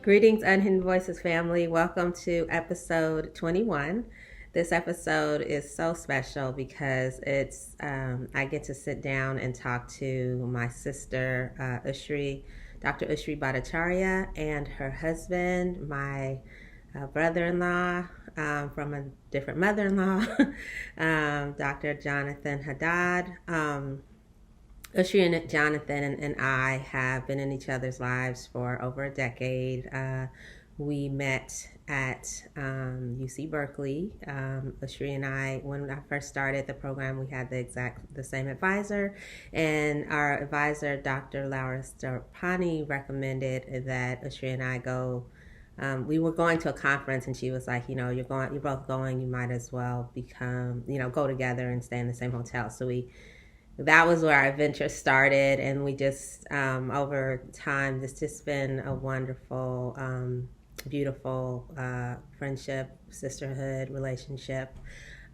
Greetings, Unhidden Voices family. Welcome to episode 21. This episode is so special because I get to sit down and talk to my sister, Usree, Dr. Usree Bhattacharya, and her husband, my brother-in-law from a different mother-in-law, Dr. Jonathan Haddad. Usree and Jonathan and I have been in each other's lives for over a decade. We met at UC Berkeley. Usree and I, when I first started the program, we had the same advisor, and our advisor, Dr. Laura Starpani, recommended that Usree and I go. We were going to a conference, and she was like, you're both going. You might as well go together and stay in the same hotel. So that was where our adventure started, and we just over time, it's just been a wonderful, beautiful friendship, sisterhood relationship.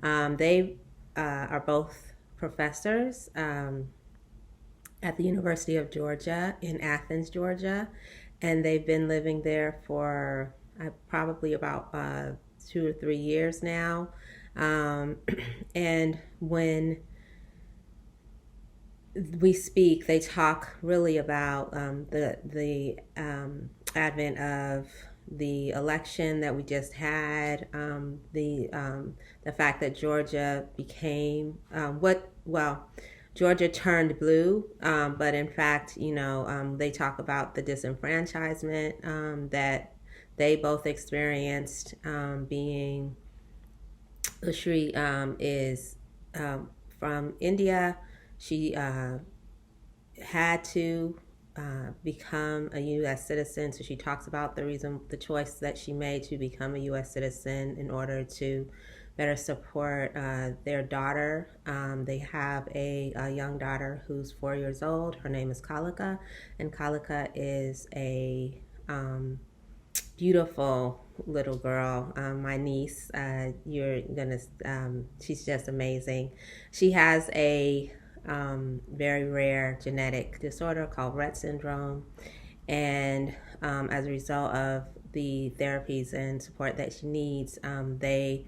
They are both professors at the University of Georgia in Athens, Georgia, and they've been living there for probably about 2 or 3 years now. And when we speak, they talk really about the advent of the election that we just had, the fact that Georgia became Georgia turned blue, but in fact, they talk about the disenfranchisement that they both experienced. Being Usree is from India. She had to become a U.S. citizen, so she talks about the choice that she made to become a U.S. citizen in order to better support their daughter. They have a young daughter who's 4 years old. Her name is Kalika, and Kalika is a beautiful little girl. My niece, she's just amazing. She has a very rare genetic disorder called Rett syndrome, and as a result of the therapies and support that she needs, they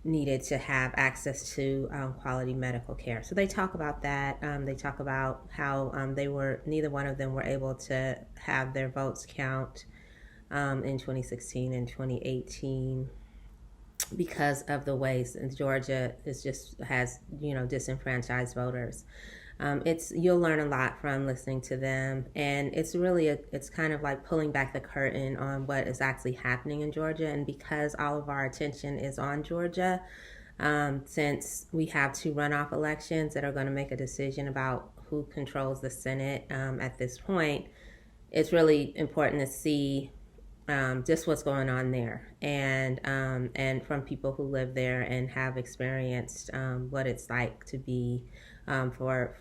needed to have access to quality medical care. So they talk about that. They talk about how neither one of them were able to have their votes count in 2016 and 2018 because of the ways in Georgia has disenfranchised voters. You'll learn a lot from listening to them, and it's kind of like pulling back the curtain on what is actually happening in Georgia. And because all of our attention is on Georgia, since we have 2 runoff elections that are going to make a decision about who controls the Senate at this point, it's really important to see just what's going on there, and from people who live there and have experienced what it's like to be for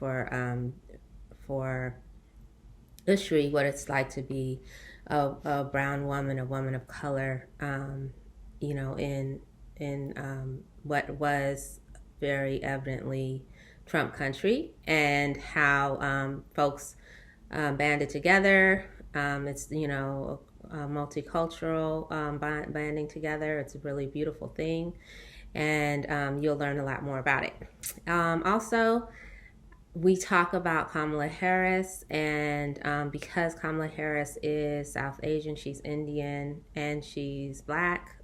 Usree, what it's like to be a brown woman, a woman of color, in what was very evidently Trump country, and how folks banded together. It's multicultural banding together. It's a really beautiful thing, and you'll learn a lot more about it. Also, we talk about Kamala Harris, and because Kamala Harris is South Asian, she's Indian, and she's Black.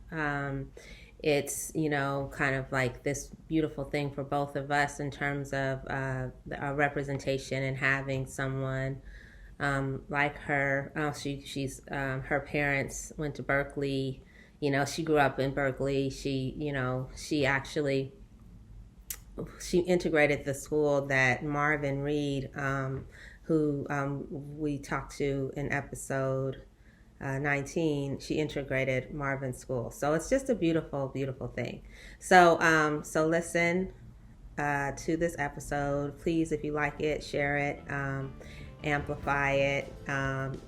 It's kind of like this beautiful thing for both of us in terms of our representation and having someone like her. She's her parents went to Berkeley. She grew up in Berkeley. She actually integrated the school that Marvin Reed, who we talked to in episode 19, she integrated Marvin's school. So it's just a beautiful, beautiful thing. So listen to this episode. Please, if you like it, share it. Amplify it,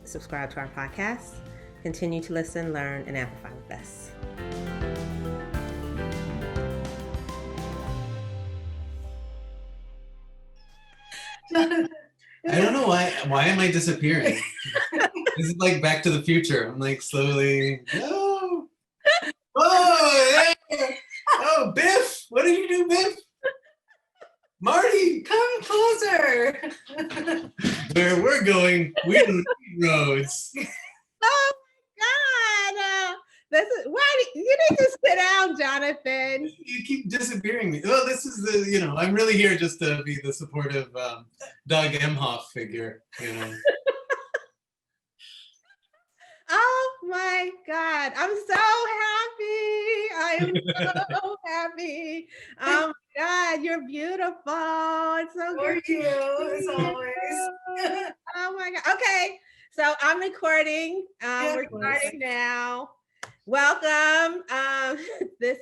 subscribe to our podcast, continue to listen, learn, and amplify with us. I don't know why am I disappearing? This is like Back to the Future. I'm like slowly, no. Oh, yeah. Oh, Biff. What did you do, Biff? Marty, come closer. Where we're going, we don't need roads. Oh my God. This is why you need to sit down, Jonathan. You keep disappearing me. Well, this is the, I'm really here just to be the supportive Doug Emhoff figure, Oh my God. I'm so happy. I am so happy. Oh my God, you're beautiful. It's so good. For you, as always. Oh my God. Okay. So I'm recording. Yeah, We're starting now. Welcome. This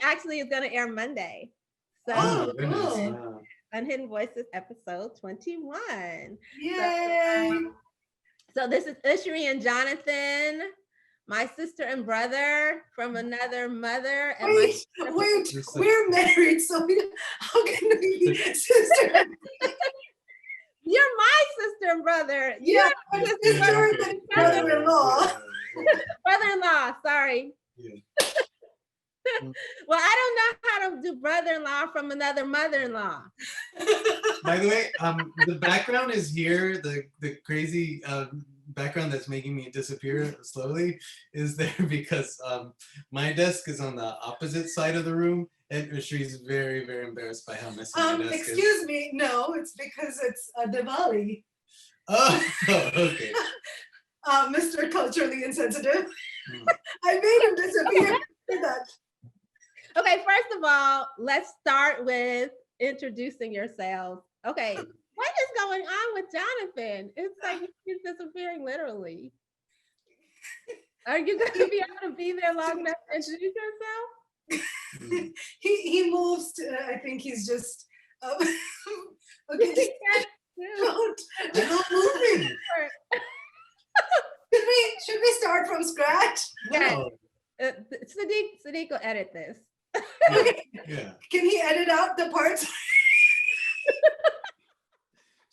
actually is going to air Monday. So cool. Unhidden Voices episode 21. Yay. So this is Usree and Jonathan, my sister and brother from another mother. And wait, we're married, so how can we be sister? You're my sister and brother. Yeah, sister and brother-in-law. Brother-in-law, sorry. Yeah. Well, I don't know how to do brother-in-law from another mother-in-law. By the way, the background is here. The crazy background that's making me disappear slowly is there because my desk is on the opposite side of the room, and Usree's very, very embarrassed by how messy my desk is. Excuse me, no, it's because it's Diwali. Oh, okay. Mr. Culturally Insensitive. I made him disappear. Okay, first of all, let's start with introducing yourselves. Okay, what is going on with Jonathan? It's like he's disappearing literally. Are you going to be able to be there long enough to introduce yourself? He moves to, I think he's just okay. I'm not moving. Should we start from scratch? No. Sadiq will edit this. Okay. Yeah. Can he edit out the parts?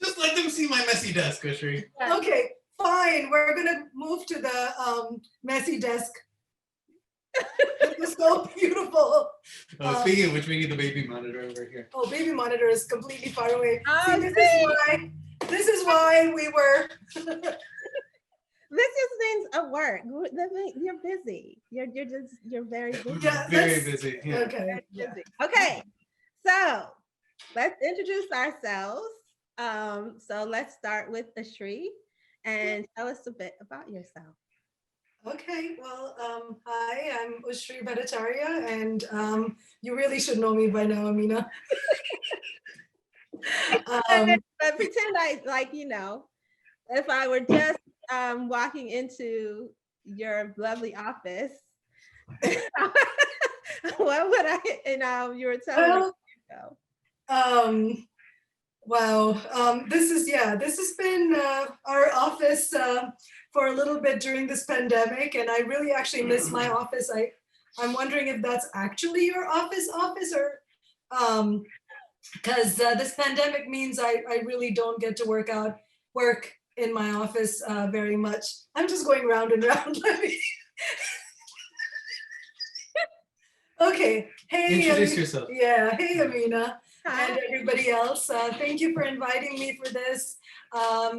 Just let them see my messy desk, Usree. Okay, fine. We're gonna move to the messy desk. It's so beautiful. Speaking of which, we need the baby monitor over here. Oh, baby monitor is completely far away. Oh, This is why we were. This just means a work. You're busy. You're very busy. Yeah, very busy. Yeah. Okay. Very busy. Okay. So let's introduce ourselves. So let's start with Usree and tell us a bit about yourself. Okay, well, hi, I'm Usree Bhattacharya, and you really should know me by now, Amina. But pretend if I were just walking into your lovely office, what would I, you were telling me. Wow, this has been our office for a little bit during this pandemic, and I really actually miss my office. I'm wondering if that's actually your office or because this pandemic means I really don't get to work in my office very much. I'm just going round and round. Okay. Hey. Introduce yourself. Yeah. Hey, Amina. Hi. And everybody else. Thank you for inviting me for this.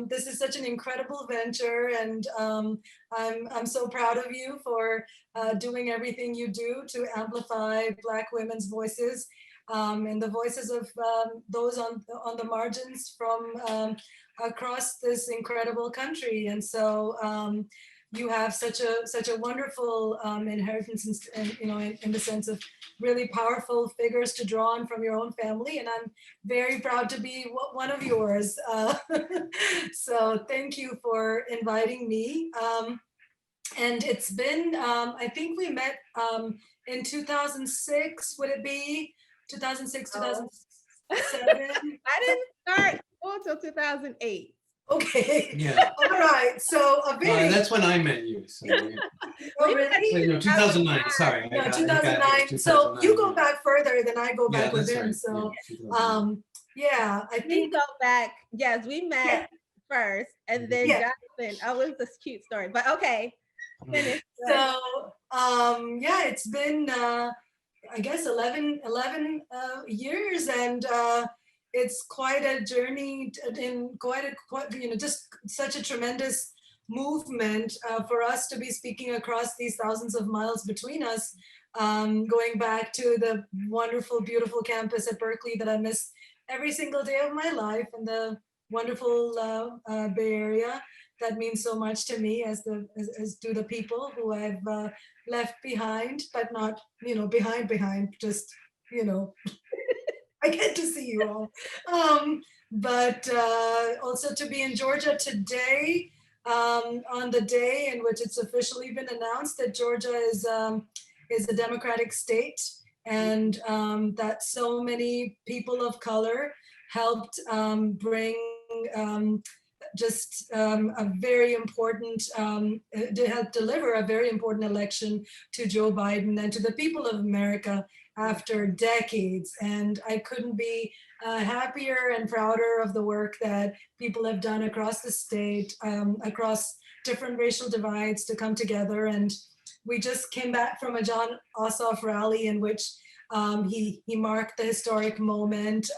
This is such an incredible venture, and I'm so proud of you for doing everything you do to amplify Black women's voices and the voices of those on the margins from across this incredible country. And so you have such a wonderful inheritance, in the sense of really powerful figures to draw on from your own family, and I'm very proud to be one of yours. So thank you for inviting me. And it's been, I think we met in 2006. Would it be 2006, 2007? I didn't start until 2008. Okay. Yeah. All right. So that's when I met you. So, yeah. Oh, really? No, 2009. Sorry. No, 2009. So you go back further than I go back with him. Right. So yeah, yeah, I think we go back. Yes, we met first, and then Yeah. Jonathan. Oh, it was a cute story, but okay, finish. So yeah, it's been I guess 11 years, and it's quite a journey in quite just such a tremendous movement for us to be speaking across these thousands of miles between us, going back to the wonderful, beautiful campus at Berkeley that I miss every single day of my life, and the wonderful Bay Area that means so much to me, as do the people who I've left behind, but not behind, just I get to see you all. But also to be in Georgia today, on the day in which it's officially been announced that Georgia is a democratic state, and that so many people of color helped bring a very important, to help deliver a very important election to Joe Biden and to the people of America after decades. And I couldn't be happier and prouder of the work that people have done across the state, across different racial divides, to come together. And we just came back from a John Ossoff rally in which he marked the historic moment,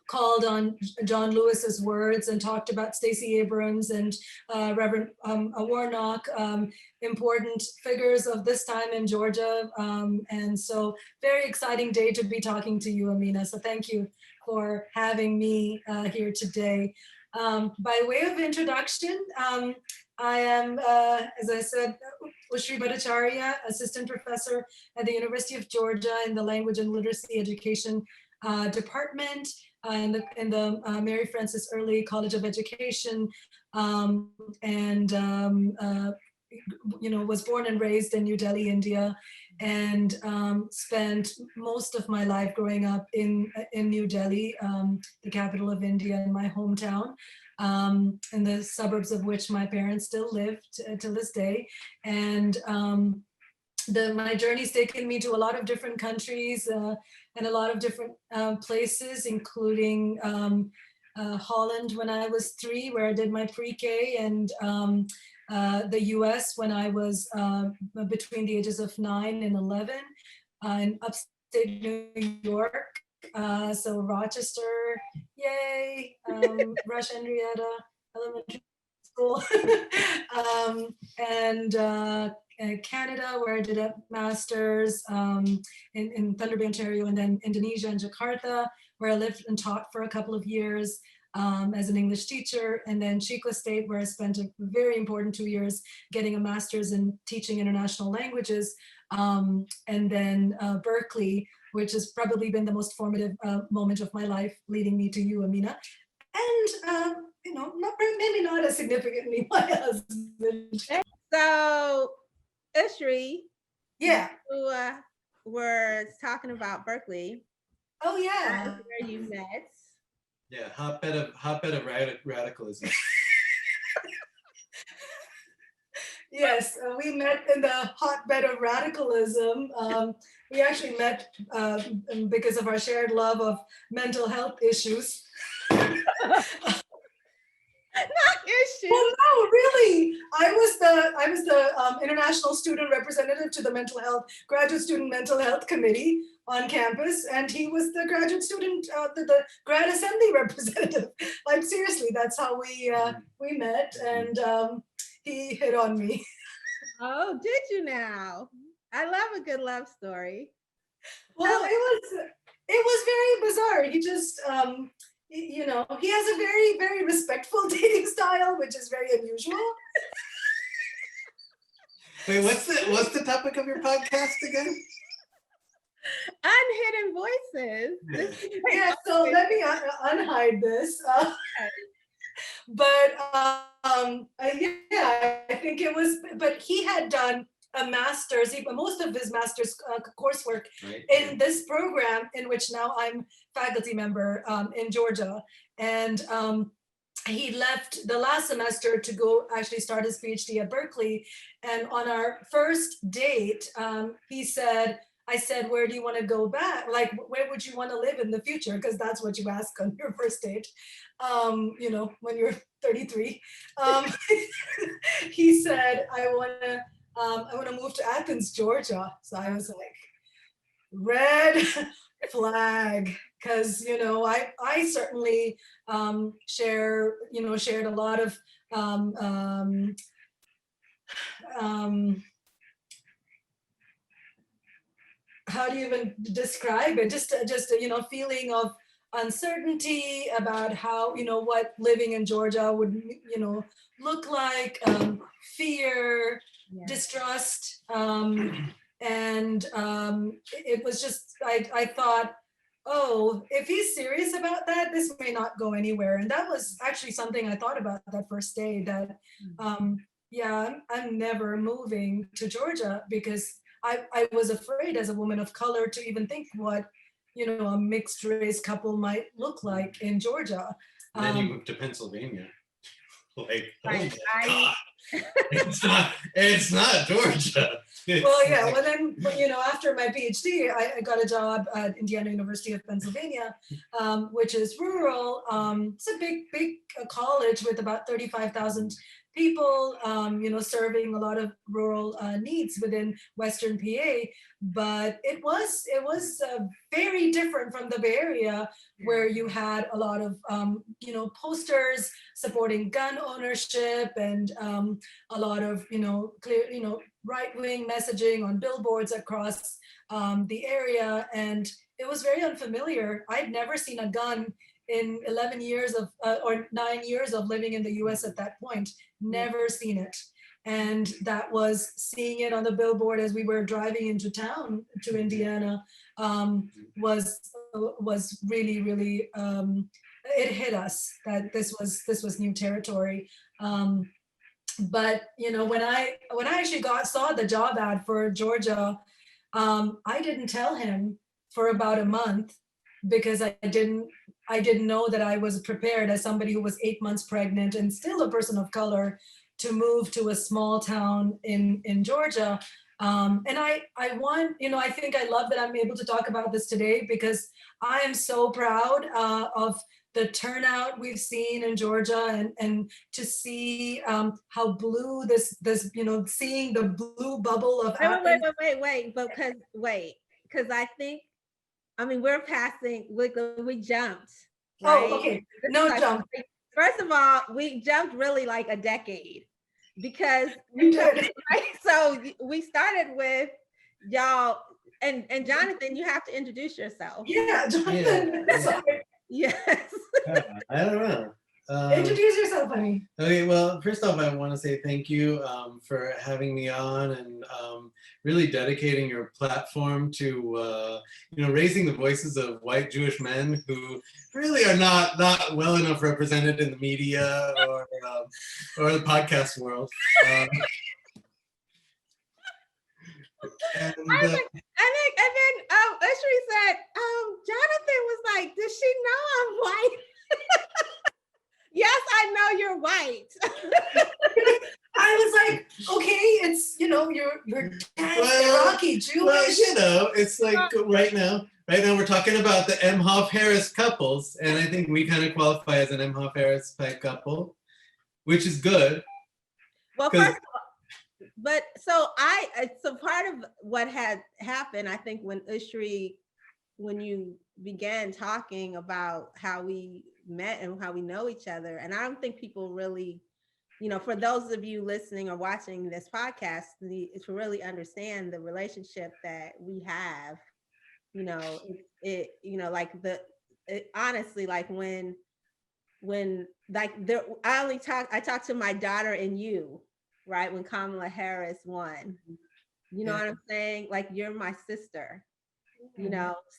called on John Lewis's words, and talked about Stacey Abrams and Reverend Warnock, important figures of this time in Georgia. And so very exciting day to be talking to you, Amina. So thank you for having me here today. By way of introduction, I am, as I said, Usree Bhattacharya, assistant professor at the University of Georgia in the Language and Literacy Education Department, in the Mary Frances Early College of Education, and was born and raised in New Delhi, India, and spent most of my life growing up in New Delhi, the capital of India, in my hometown, in the suburbs of which my parents still live to this day. And my journey's taken me to a lot of different countries and a lot of different places, including Holland when I was 3, where I did my pre-K, and the US when I was between the ages of 9 and 11, in upstate New York. So Rochester, yay, Rush Henrietta Elementary School, and Canada, where I did a master's in Thunder Bay, Ontario, and then Indonesia and Jakarta, where I lived and taught for a couple of years as an English teacher, and then Chico State, where I spent a very important 2 years getting a master's in teaching international languages, and then Berkeley, which has probably been the most formative moment of my life, leading me to you, Amina. And maybe not as significantly, my husband. So, Usree, Yeah. you were talking about Berkeley. Oh yeah. That's where you met. Yeah, hotbed of radicalism. Yes, we met in the hotbed of radicalism. We actually met because of our shared love of mental health issues. Not issues. Well, no, really. I was the international student representative to the graduate student mental health committee on campus, and he was the graduate student, the grad assembly representative. Like seriously, that's how we met, and he hit on me. Oh, did you now? I love a good love story. Well, it was very bizarre. He just he has a very, very respectful dating style, which is very unusual. Wait, what's the topic of your podcast again? Unhidden Voices. Yeah, so let me unhide this. But yeah, I think it was, but he had done a master's, most of his master's coursework in this program, in which now I'm faculty member in Georgia. And he left the last semester to go actually start his PhD at Berkeley. And on our first date, he said, I said, where do you want to go back? Like, where would you want to live in the future? Because that's what you ask on your first date, when you're 33. Um, he said, I want to move to Athens, Georgia. So I was like, red flag, because I certainly shared a lot of how do you even describe it? Just a feeling of uncertainty about how what living in Georgia would look like, fear, distrust, and it was just I thought, oh, if he's serious about that, this may not go anywhere. And that was actually something I thought about that first day, that yeah, I'm never moving to Georgia, because I was afraid as a woman of color to even think what a mixed race couple might look like in Georgia. And then you moved to Pennsylvania. Like, Right. oh my God, it's not Georgia. Well, yeah. Well, then, after my PhD, I got a job at Indiana University of Pennsylvania, which is rural. It's a big college with about 35,000 people, serving a lot of rural needs within Western PA. But it was very different from the Bay Area, where you had a lot of posters supporting gun ownership, and a lot of clear right-wing messaging on billboards across the area, and it was very unfamiliar. I'd never seen a gun in 11 years of or 9 years of living in the US at that point. Never seen it. And that was seeing it on the billboard as we were driving into town to Indiana, was really, really, it hit us that this was new territory. But when I actually saw the job ad for Georgia, I didn't tell him for about a month, because I didn't know that I was prepared, as somebody who was 8 months pregnant and still a person of color, to move to a small town in Georgia. And I think I love that I'm able to talk about this today, because I am so proud of the turnout we've seen in Georgia, and to see how blue this seeing the blue bubble of Athens. Wait, because I think, we're passing, we jumped, right? Oh, okay, no jump. First of all, we jumped really like a decade, because We did. right? So we started with y'all, and Jonathan, you have to introduce yourself. Yeah, Jonathan. Yeah. Sorry. Yes. I don't know. Introduce yourself, honey. Okay, well, first off, I want to say thank you for having me on, and really dedicating your platform to raising the voices of white Jewish men who really are not well enough represented in the media or the podcast world. And And then Usree said, Jonathan was like, does she know I'm white? Yes, I know you're white. I was like, okay, it's you're Iraqi, Jewish. Well, it's like right now we're talking about the Emhoff Harris couples, and I think we kind of qualify as an Emhoff Harris type couple, which is good. Well, first of all, but so part of what had happened, I think, when Usree, when you began talking about how we met and how we know each other, and I don't think people really, for those of you listening or watching this podcast, to really understand the relationship that we have, honestly, like when like there, I talked to my daughter and you, right, when Kamala Harris won. You know what I'm saying? Like, you're my sister,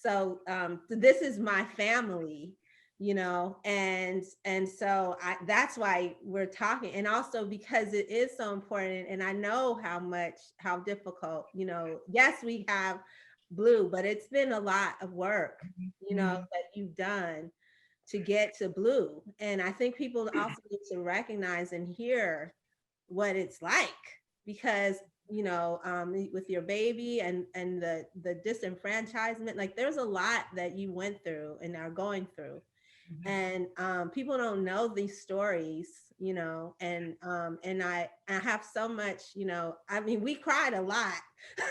so this is my family, and so that's why we're talking, and also because it is so important, and I know how difficult, yes, we have blue, but it's been a lot of work, that you've done to get to blue, and I think people also need to recognize and hear what it's like, because with your baby and the disenfranchisement. Like there's a lot that you went through and are going through, and people don't know these stories, and I have so much, I mean, we cried a lot,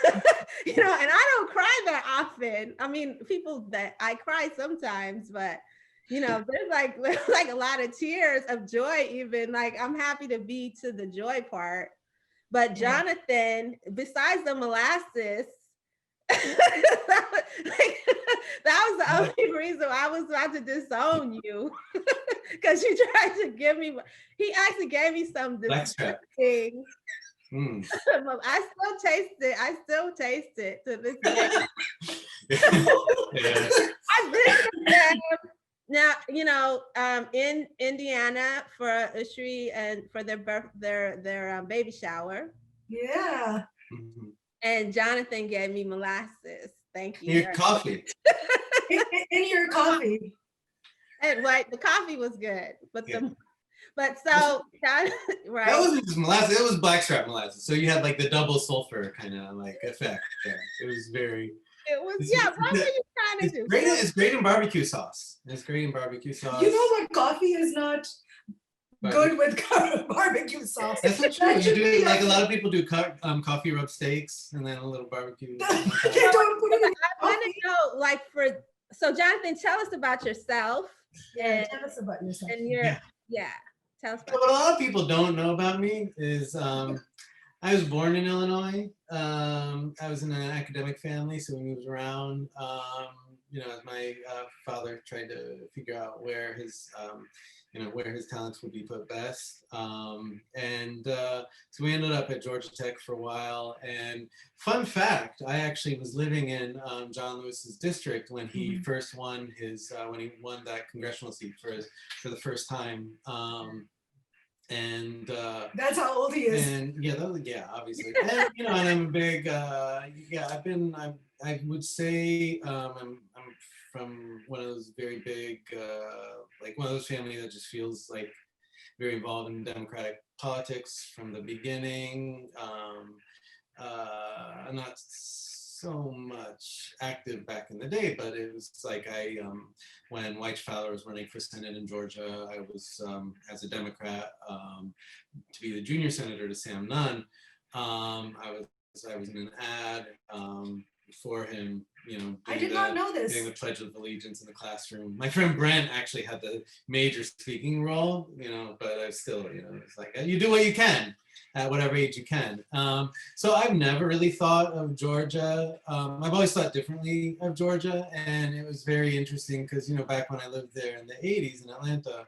and I don't cry that often. I mean, people that I cry sometimes, but there's like a lot of tears of joy, even like I'm happy to be to the joy part. But Jonathan, besides the molasses, like, that was the only reason I was about to disown you, because you tried to give me. He actually gave me some disgusting. I still taste it. I still taste it to this day. I've been to them. Now, in Indiana for Usree and for their baby shower. Yeah. And Jonathan gave me molasses. Thank you. Your coffee. in your coffee. And the coffee was good, but right. That wasn't just molasses, it was blackstrap molasses. So you had like the double sulfur kind of like effect there. It was very. It was, what were you trying to do? It's great in barbecue sauce. It's great in barbecue sauce. You know what? Coffee is not good with barbecue sauce. That's not true. You do like a lot of people do coffee rub steaks and then a little barbecue. Don't put it in I want to know, so Jonathan, tell us about yourself. Yeah, tell us about yourself. And tell us about what a lot of people don't know about me is I was born in Illinois. I was in an academic family, so we moved around. As my father tried to figure out where his talents would be put best. So we ended up at Georgia Tech for a while. And fun fact, I actually was living in John Lewis's district when he first won when he won that congressional seat for the first time. That's how old he is. And obviously. And and I'm a big I would say I'm from one of those very big like one of those families that just feels like very involved in democratic politics from the beginning. Not so much active back in the day, but it was like when White Fowler was running for Senate in Georgia, I was as a Democrat to be the junior senator to Sam Nunn. I was in an ad for him, I did not know this. Doing the Pledge of Allegiance in the classroom. My friend Brent actually had the major speaking role, but I still, it's like you do what you can at whatever age you can. So I've never really thought of Georgia. I've always thought differently of Georgia, and it was very interesting because back when I lived there in the 80s in Atlanta,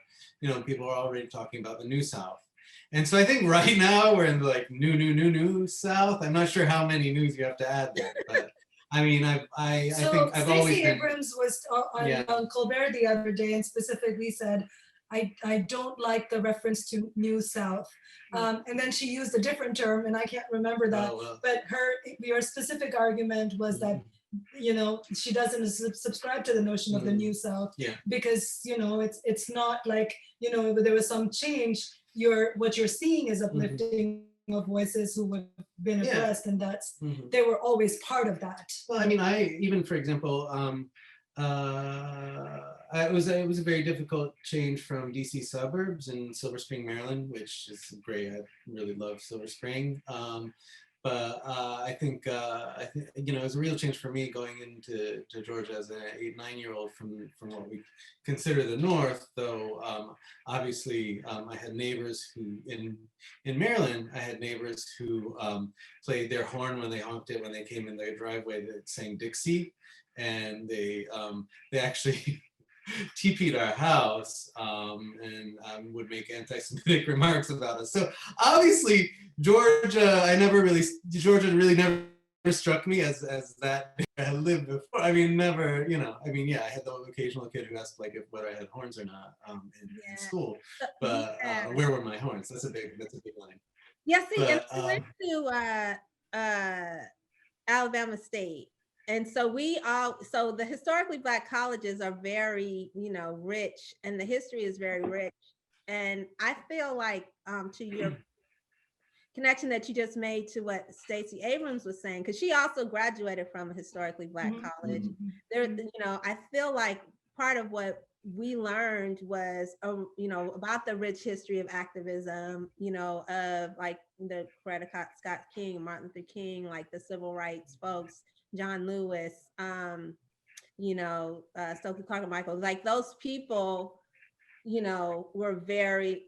people were already talking about the New South. And so I think right now we're in the like new South. I'm not sure how many news you have to add there, but I mean, I think I've always been. Abrams was on Colbert the other day and specifically said, I don't like the reference to New South. And then she used a different term, and I can't remember that. But your specific argument was that she doesn't subscribe to the notion of the New South because it's not like there was some change. What you're seeing is uplifting of voices who have been oppressed, and that's they were always part of that. Well, I mean, for example, it was a very difficult change from DC suburbs in Silver Spring, Maryland, which is great. I really love Silver Spring. But I think it was a real change for me going into Georgia as an 8-9-year-old from what we consider the North. Though obviously I had neighbors who in Maryland I had neighbors who played their horn when they honked it when they came in their driveway that sang Dixie, and they actually TP'd our house and would make anti-Semitic remarks about us. So obviously Georgia really never struck me as that I had lived before. I mean, never, I had the occasional kid who asked like whether I had horns or not in school, but where were my horns? That's a big line. Yeah, see, and I went to Alabama State. And so the historically Black colleges are very, rich, and the history is very rich. And I feel like, to your connection that you just made to what Stacey Abrams was saying, because she also graduated from a historically Black college. There, I feel like part of what we learned was, about the rich history of activism, of like the Coretta Scott King, Martin Luther King, like the civil rights folks, John Lewis, Stokely Carmichael, like those people, were very,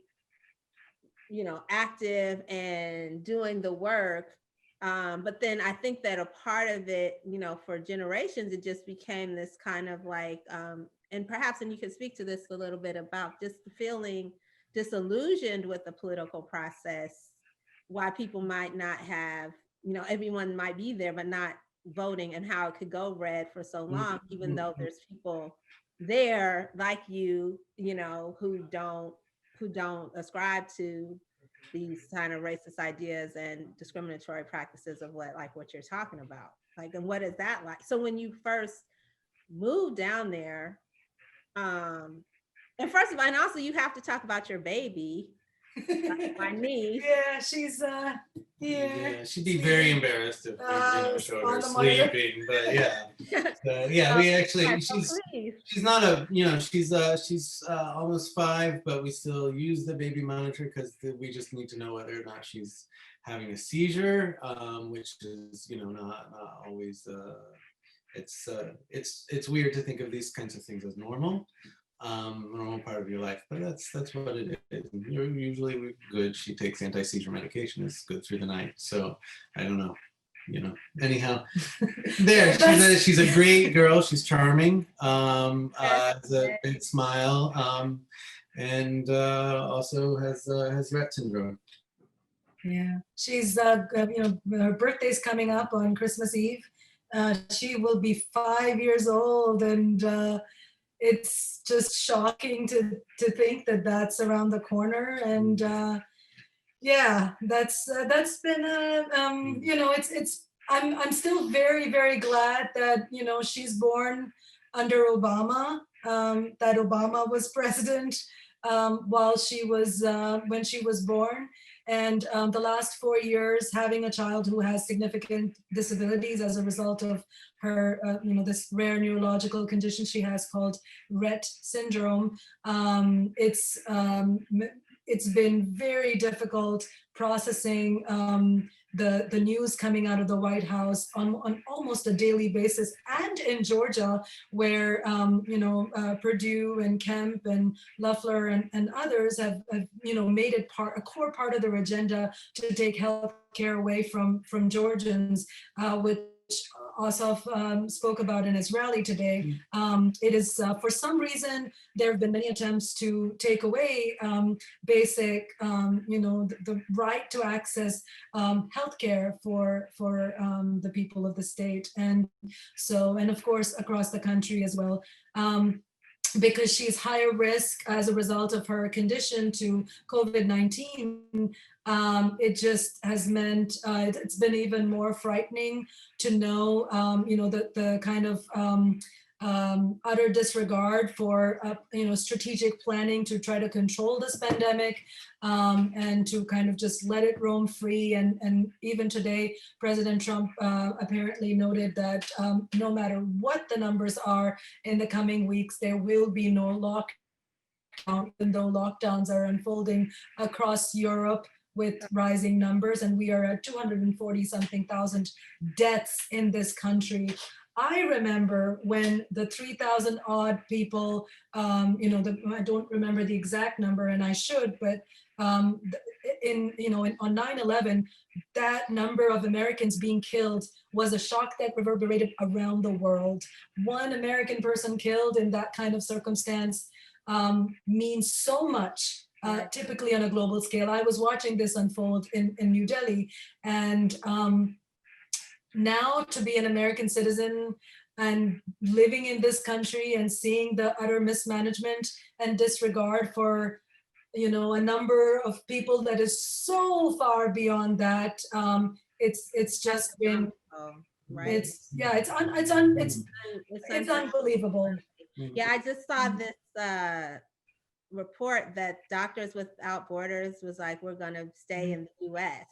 active and doing the work. But then I think that a part of it, for generations, it just became this kind of like, and you can speak to this a little bit about just feeling disillusioned with the political process, why people might not have, everyone might be there, but not voting, and how it could go red for so long, even though there's people there like you, who don't ascribe to these kind of racist ideas and discriminatory practices of what you're talking about. Like, and what is that like? So when you first moved down there, and first of all, and also you have to talk about your baby, my niece. Yeah, she's she'd be very embarrassed if we showed her sleeping. But yeah, we actually she's not a she's almost 5, but we still use the baby monitor because we just need to know whether or not she's having a seizure, which is not always. It's weird to think of these kinds of things as normal part of your life, but that's what it is. You're usually good. She takes anti-seizure medication. It's good through the night. So I don't know, anyhow, there, she's a great girl. She's charming, has a big smile, and also has Rett syndrome. Yeah, she's her birthday's coming up on Christmas Eve. She will be 5 years old, and it's just shocking to think that that's around the corner. And that's been I'm still very, very glad that she's born under Obama, that Obama was president while she was when she was born. And the last 4 years, having a child who has significant disabilities as a result of her, this rare neurological condition she has called Rett syndrome, it's been very difficult processing the news coming out of the White House on almost a daily basis, and in Georgia, where Perdue and Kemp and Loeffler and others have made it a core part of their agenda to take health care away from Georgians, which Asaf spoke about in his rally today. It is, for some reason, there have been many attempts to take away basic, the right to access healthcare for the people of the state, and of course across the country as well. Because she's higher risk as a result of her condition to COVID-19, it just has meant it's been even more frightening to know, the kind of utter disregard for, strategic planning to try to control this pandemic, and to kind of just let it roam free. And even today, President Trump apparently noted that no matter what the numbers are in the coming weeks, there will be no lockdown, even though lockdowns are unfolding across Europe with rising numbers, and we are at 240 something thousand deaths in this country. I remember when the 3,000 odd people, I don't remember the exact number, and I should, but on 9/11, that number of Americans being killed was a shock that reverberated around the world. One American person killed in that kind of circumstance means so much, typically on a global scale. I was watching this unfold in New Delhi, and now to be an American citizen and living in this country and seeing the utter mismanagement and disregard for, a number of people that is so far beyond that, it's just been, right. it's unbelievable. Yeah, I just saw this report that Doctors Without Borders was like, we're going to stay in the US.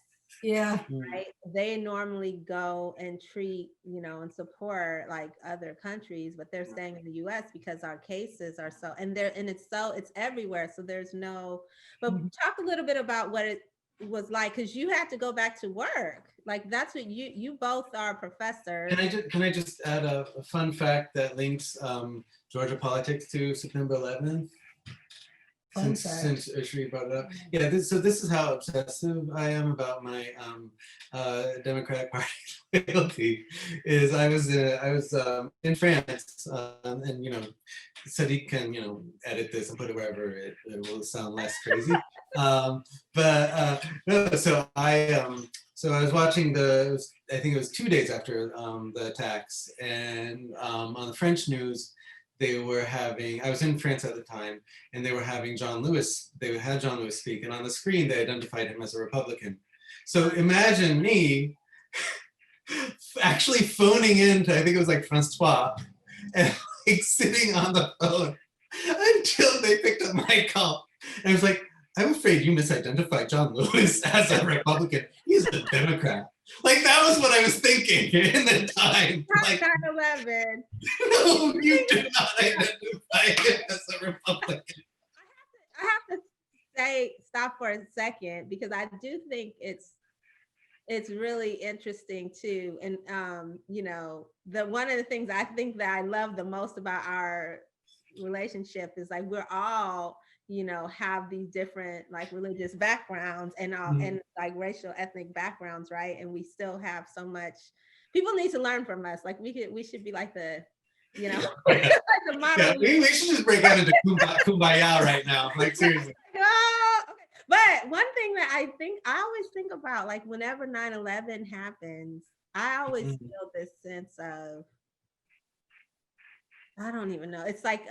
Yeah. right? They normally go and treat, and support like other countries, but they're staying in the US because our cases are so, and it's everywhere. So there's no, but Mhm. talk a little bit about what it was like, because you had to go back to work. Like that's what you both are professors. Can I just add a fun fact that links Georgia politics to September 11th? Fun Since fact. Usree brought it up, yeah. This is how obsessive I am about my Democratic Party loyalty. Is I was in France, and Sadiq can edit this and put it wherever it will sound less crazy. No, so I was watching I think it was 2 days after the attacks, and on the French news they were having. I was in France at the time, and they were having John Lewis. They had John Lewis speak, and on the screen they identified him as a Republican. So imagine me actually phoning in to, I think it was like Francois, and like sitting on the phone until they picked up my call. And I was like, I'm afraid you misidentified John Lewis as a Republican. He's a Democrat. Like that was what I was thinking in the time. Like, 9/11. no, you do not identify him as a Republican. I have to say, stop for a second, because I do think it's really interesting too. And the one of the things I think that I love the most about our relationship is like we're all have these different like religious backgrounds and all and like racial ethnic backgrounds, right? And we still have so much. People need to learn from us. Like we should be like the like the model. Yeah, we should just break out into kumbaya right now. Like seriously. Okay. But one thing that I always think about, like whenever 9/11 happens, I always feel this sense of, I don't even know. It's like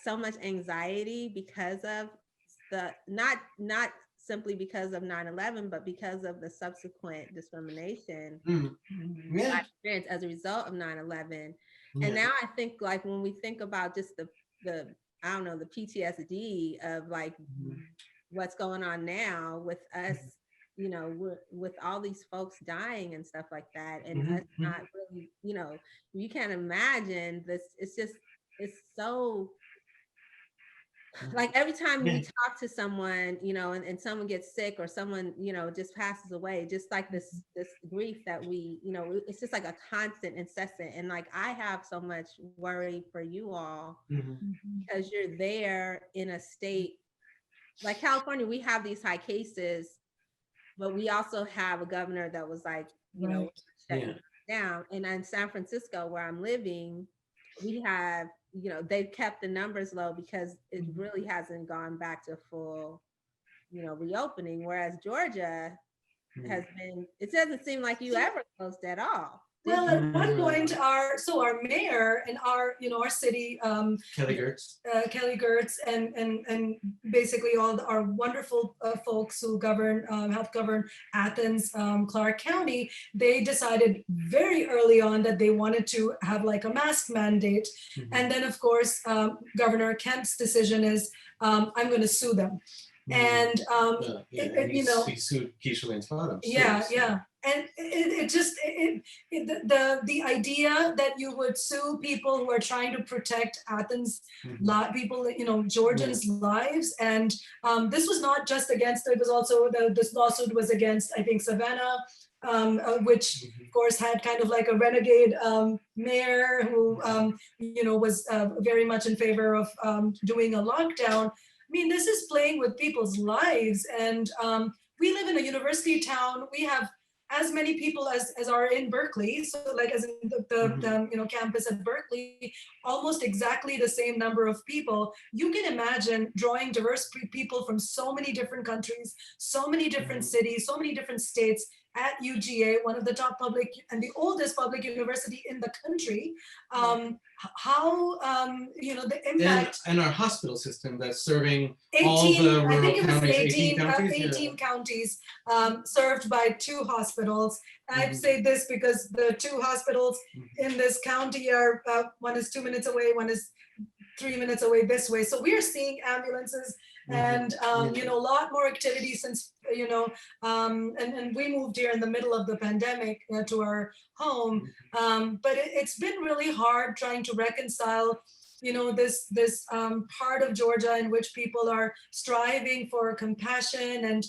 so much anxiety because of the not simply because of 9/11, but because of the subsequent discrimination Yeah. I experienced as a result of 9/11. Yeah. And now I think like when we think about just the I don't know, the PTSD of like what's going on now with us, with all these folks dying and stuff like that, and us not really, you can't imagine this. It's so like every time we talk to someone, and someone gets sick or someone, just passes away, just like this grief that we, it's just like a constant, incessant. And like I have so much worry for you all because you're there in a state like California. We have these high cases, but we also have a governor that was like, shutting down. And in San Francisco, where I'm living, we have, they've kept the numbers low because it really hasn't gone back to full, reopening. Whereas Georgia has been, it doesn't seem like you ever closed at all. Well, at one point, our mayor in our city, Kelly Gertz, and basically all our wonderful folks who help govern Athens, Clark County, they decided very early on that they wanted to have like a mask mandate, and then of course Governor Kemp's decision is I'm going to sue them, and he sued Keisha Lance Bottoms. Yeah. And the idea that you would sue people who are trying to protect Athens, people, Georgians' lives, and this was not just against. It was also this lawsuit was against, I think, Savannah, which of course had kind of like a renegade mayor who was very much in favor of doing a lockdown. I mean, this is playing with people's lives, and we live in a university town. We have as many people as are in Berkeley. So like as in the campus at Berkeley, almost exactly the same number of people. You can imagine drawing diverse people from so many different countries, so many different cities, so many different states at UGA, one of the top public and the oldest public university in the country. How the impact and our hospital system that's serving 18, all the rural I think it was counties, 18 counties, 18 counties served by 2 hospitals. I say this because the 2 hospitals in this county are one is 2 minutes away, one is 3 minutes away this way. So we are seeing ambulances and a lot more activity since and we moved here in the middle of the pandemic to our home. But it's been really hard trying to reconcile this part of Georgia in which people are striving for compassion and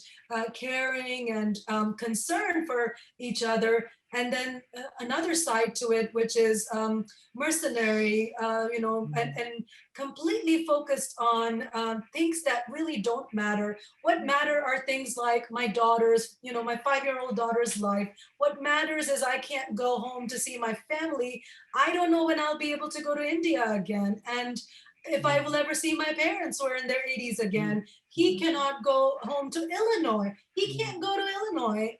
caring and concern for each other, and then another side to it, which is mercenary, and completely focused on things that really don't matter. What matter are things like my daughter's, my 5-year-old daughter's life. What matters is I can't go home to see my family. I don't know when I'll be able to go to India again. And if I will ever see my parents who are in their 80s again. He cannot go home to Illinois. He can't go to Illinois.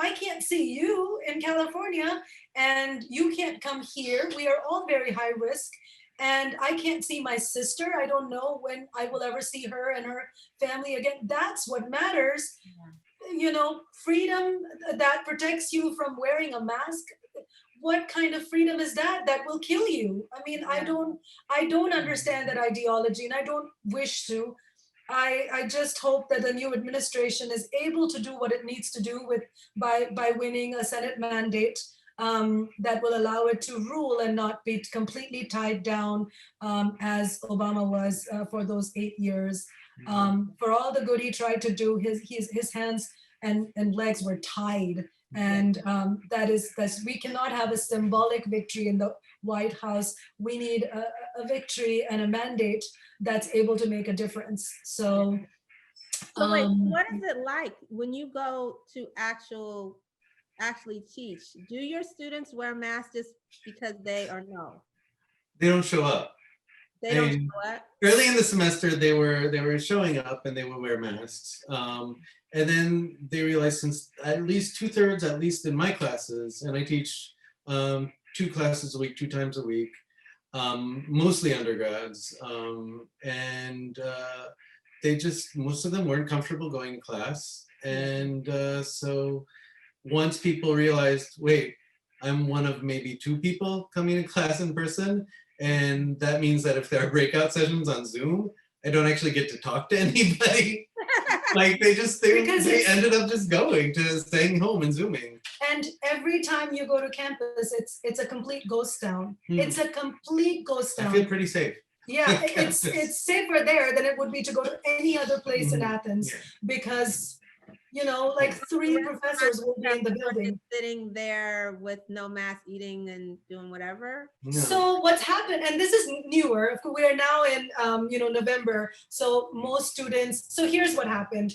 I can't see you in California, and you can't come here. We are all very high risk. And I can't see my sister. I don't know when I will ever see her and her family again. That's what matters. Freedom that protects you from wearing a mask. What kind of freedom is that will kill you? I mean, I don't understand that ideology, and I don't wish to. I just hope that the new administration is able to do what it needs to do by winning a Senate mandate that will allow it to rule and not be completely tied down as Obama was for those 8 years. For all the good he tried to do, his hands and legs were tied. And we cannot have a symbolic victory in the White House. We need a victory and a mandate that's able to make a difference. So wait, what is it like when you go to actually teach? Do your students wear masks just because they no? They don't show up. They don't show up? Early in the semester, they were showing up and they would wear masks. And then they realized, since at least 2/3, at least in my classes, and I teach 2 classes a week, 2 times a week, mostly undergrads, and most of them weren't comfortable going to class. And so once people realized, wait, I'm one of maybe 2 people coming to class in person, and that means that if there are breakout sessions on Zoom, I don't actually get to talk to anybody. Like they ended up just staying home and Zooming. And every time you go to campus, it's a complete ghost town. It's a complete ghost town. I feel pretty safe. Yeah, it's safer there than it would be to go to any other place in Athens, because like 3 professors will be in the building. Sitting there with no mask, eating and doing whatever. No. So what's happened, and this is newer, we are now in November, so most students, so here's what happened.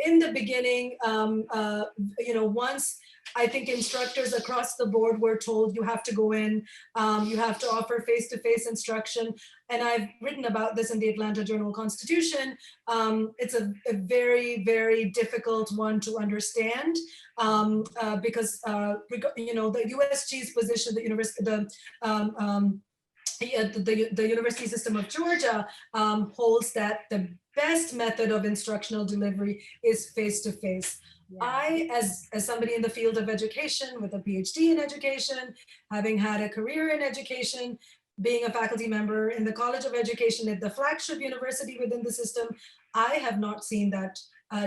In the beginning, once I think instructors across the board were told you have to go in, you have to offer face-to-face instruction. And I've written about this in the Atlanta Journal-Constitution. It's a very, very difficult one to understand because the USG's position, the University System of Georgia holds that the best method of instructional delivery is face-to-face. Yeah. I, as somebody in the field of education with a PhD in education, having had a career in education, being a faculty member in the College of Education at the flagship university within the system, I have not seen that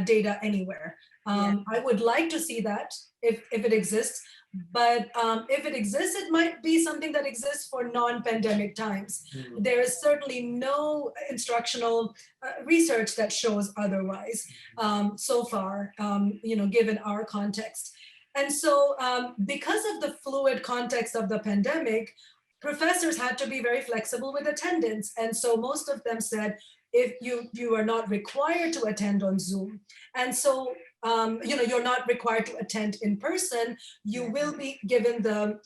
data anywhere. I would like to see that if it exists, but if it exists, it might be something that exists for non-pandemic times. There is certainly no instructional research that shows otherwise so far, given our context. And so because of the fluid context of the pandemic, professors had to be very flexible with attendance. And so most of them said, if you are not required to attend on Zoom. And so, you're not required to attend in person, you will be given the,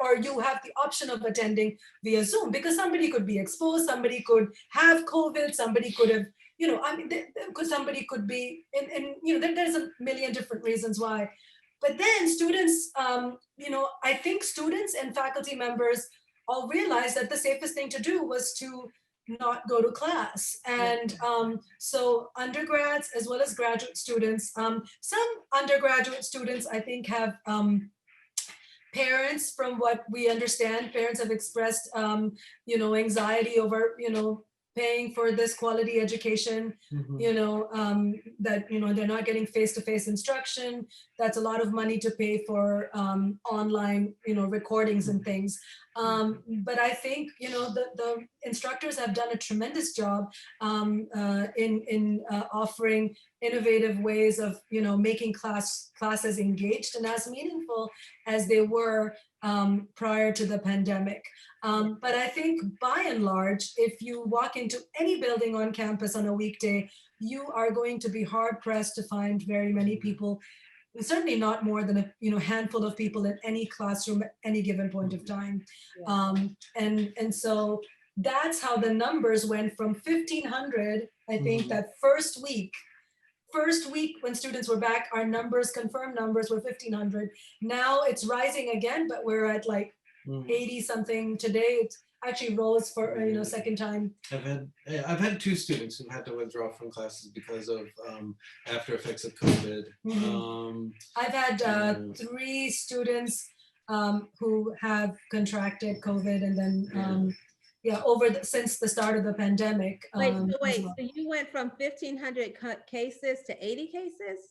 or you have the option of attending via Zoom, because somebody could be exposed, somebody could have COVID, somebody could have, somebody could be there's a million different reasons why. But then students, I think students and faculty members all realized that the safest thing to do was to not go to class. And so undergrads as well as graduate students, some undergraduate students I think have parents, from what we understand, parents have expressed, anxiety over, paying for this quality education, that, they're not getting face-to-face instruction. That's a lot of money to pay for online, recordings and things. But I think, the instructors have done a tremendous job in offering innovative ways of, making classes engaged and as meaningful as they were prior to the pandemic. But I think by and large, if you walk into any building on campus on a weekday, you are going to be hard pressed to find very many people, certainly not more than a handful of people in any classroom at any given point of time. And so that's how the numbers went from 1,500, I think, that first week when students were back, our numbers, confirmed numbers, were 1,500. Now it's rising again, but we're at like 80 something today. It actually rose for second time. I've had 2 students who had to withdraw from classes because of after effects of COVID. I've had 3 students who have contracted COVID, and then since the start of the pandemic. Wait, so you went from 1,500 cases to 80 cases?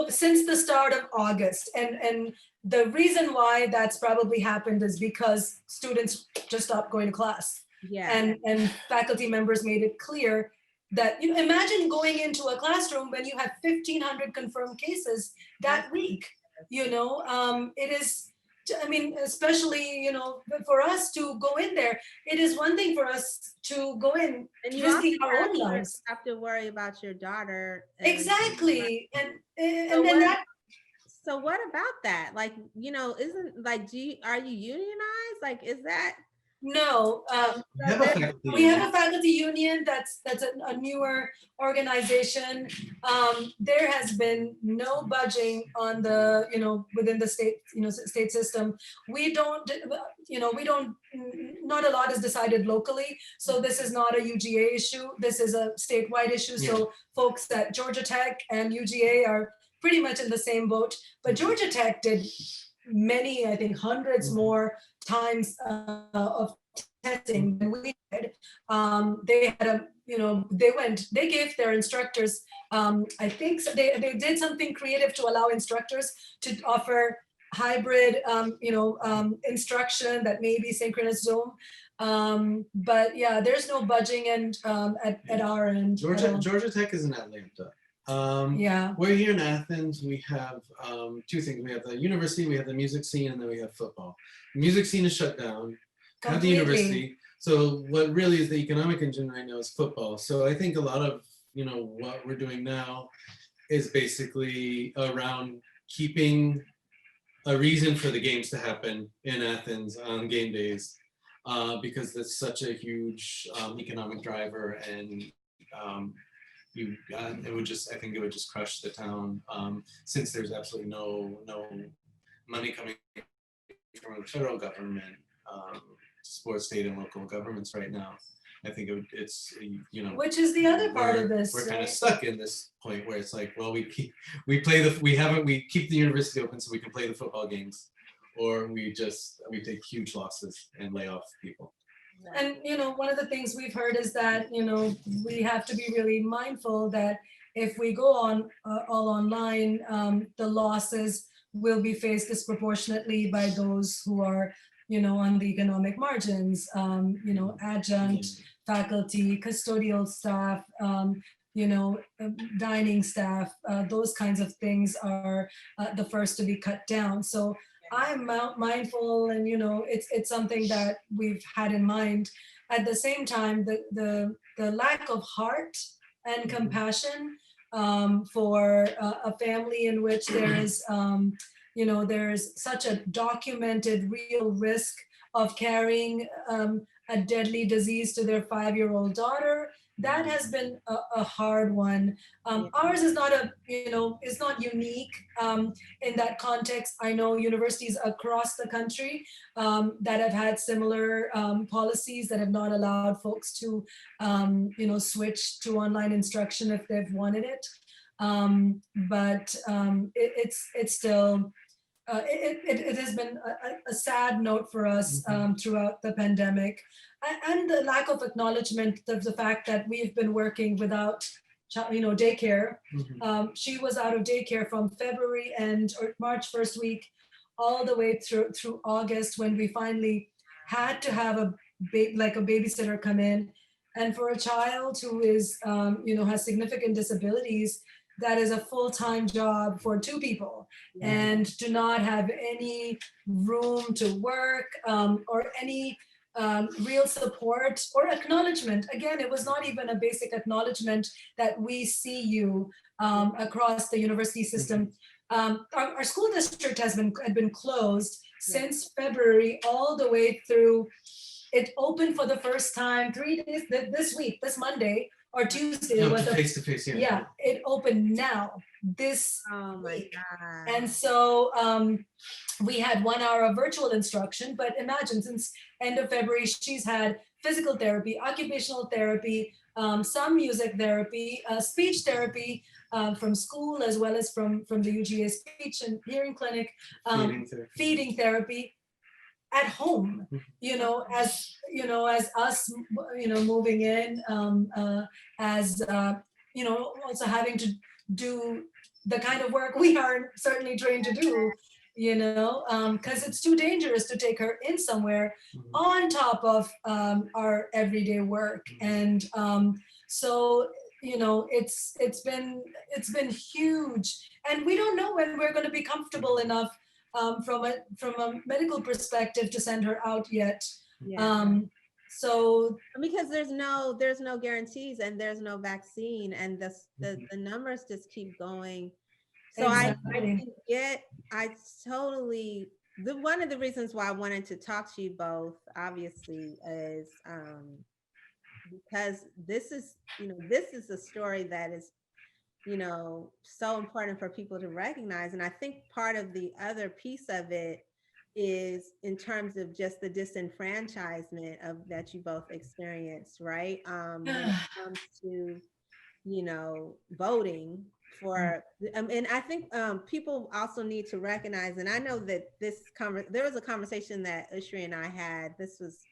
Since the start of August, and the reason why that's probably happened is because students just stopped going to class. And faculty members made it clear that, imagine going into a classroom when you have 1,500 confirmed cases that week. It is, especially, for us to go in there, it is one thing for us to go in and you risking our own lives. Have to worry about your daughter. Exactly. So what about that? Like, isn't like, are you unionized? Like, is that? No, we have a faculty union that's a newer organization. There has been no budging on the, within the state, state system. We don't, not a lot is decided locally. So this is not a UGA issue. This is a statewide issue. So folks at Georgia Tech and UGA are pretty much in the same boat. But Georgia Tech did many, I think hundreds more times of testing than we did. They had they gave their instructors, I think they did something creative to allow instructors to offer hybrid, instruction that may be synchronous Zoom. But yeah, there's no budging and at our end. Georgia Tech is in Atlanta. We're here in Athens. We have 2 things. We have the university, we have the music scene, and then we have football. The music scene is shut down. Have the university. So what really is the economic engine right now is football. So I think a lot of what we're doing now is basically around keeping a reason for the games to happen in Athens on game days, because that's such a huge economic driver, and it would just crush the town, since there's absolutely no money coming from the federal government, sports, state, and local governments right now. I think it's which is the other part of this. We're kind of stuck in this point where it's like, well, we keep the university open so we can play the football games, or we take huge losses and lay off people. And one of the things we've heard is that we have to be really mindful that if we go on all online, the losses will be faced disproportionately by those who are on the economic margins, adjunct faculty, custodial staff, dining staff, those kinds of things are the first to be cut down. So I'm mindful, and it's something that we've had in mind. At the same time, the lack of heart and compassion for a family in which there is there's such a documented real risk of carrying a deadly disease to their 5-year-old daughter. That has been a hard one. Ours is not is not unique in that context. I know universities across the country that have had similar policies that have not allowed folks to switch to online instruction if they've wanted it. But it's still it has been a sad note for us throughout the pandemic, and the lack of acknowledgement of the fact that we've been working without daycare. She was out of daycare from February end or March first week all the way through August, when we finally had to have a babysitter come in. And for a child who is has significant disabilities, that is a full-time job for two people, and do not have any room to work, or any real support or acknowledgement. Again, it was not even a basic acknowledgement that we see you across the university system. Our school district had been closed since February all the way through. It opened for the first time 3 days this week, this Monday or Tuesday. No, was face to face. Yeah, it opened now this week. God. And so we had 1 hour of virtual instruction, but imagine, since end of February, she's had physical therapy, occupational therapy, some music therapy, speech therapy from school, as well as from the UGA speech and hearing clinic, feeding therapy at home, as us, moving in, as also having to do the kind of work we are certainly trained to do, because it's too dangerous to take her in somewhere on top of our everyday work. And so it's been huge, and we don't know when we're going to be comfortable enough from a medical perspective to send her out yet. So because there's no guarantees, and there's no vaccine, and the numbers just keep going. So exactly. I totally, one of the reasons why I wanted to talk to you both, obviously, is because this is a story that is so important for people to recognize. And I think part of the other piece of it is in terms of just the disenfranchisement that you both experienced, right? When it comes to, voting for, and I think people also need to recognize, and I know that there was a conversation that Usree and I had, this was,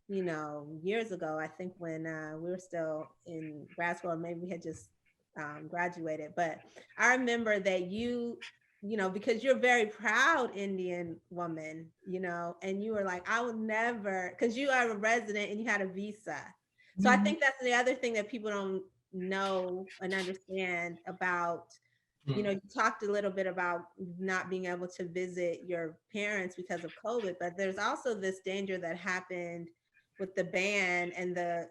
years ago, I think, when we were still in grad school, or maybe we had just graduated. But I remember that because you're a very proud Indian woman, and you were like, I would never, because you are a resident and you had a visa. So I think that's the other thing that people don't know and understand about, you talked a little bit about not being able to visit your parents because of COVID, but there's also this danger that happened with the ban and the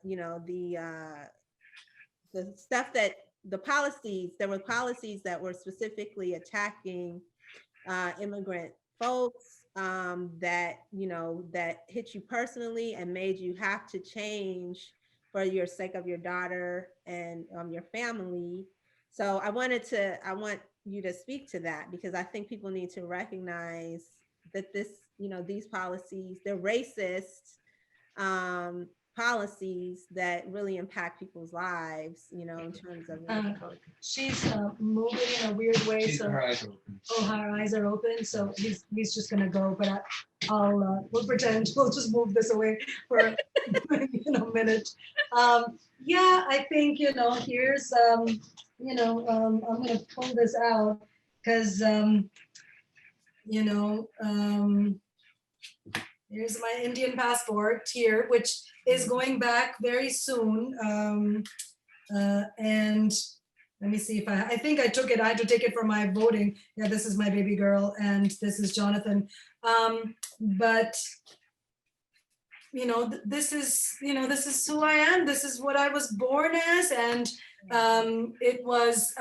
stuff that there were policies that were specifically attacking immigrant folks, that hit you personally and made you have to change for your sake of your daughter and your family. So I want you to speak to that, because I think people need to recognize that these policies, they're racist policies that really impact people's lives, in terms of she's moving in a weird way. So her eyes are open. Oh, her eyes are open. So he's just gonna go, but we'll pretend we'll just move this away for a minute. I think here's I'm gonna pull this out because here's my Indian passport here, which is going back very soon. And let me see if I think I took it. I had to take it for my voting. Yeah, this is my baby girl, and this is Jonathan. But this is who I am. This is what I was born as, and it was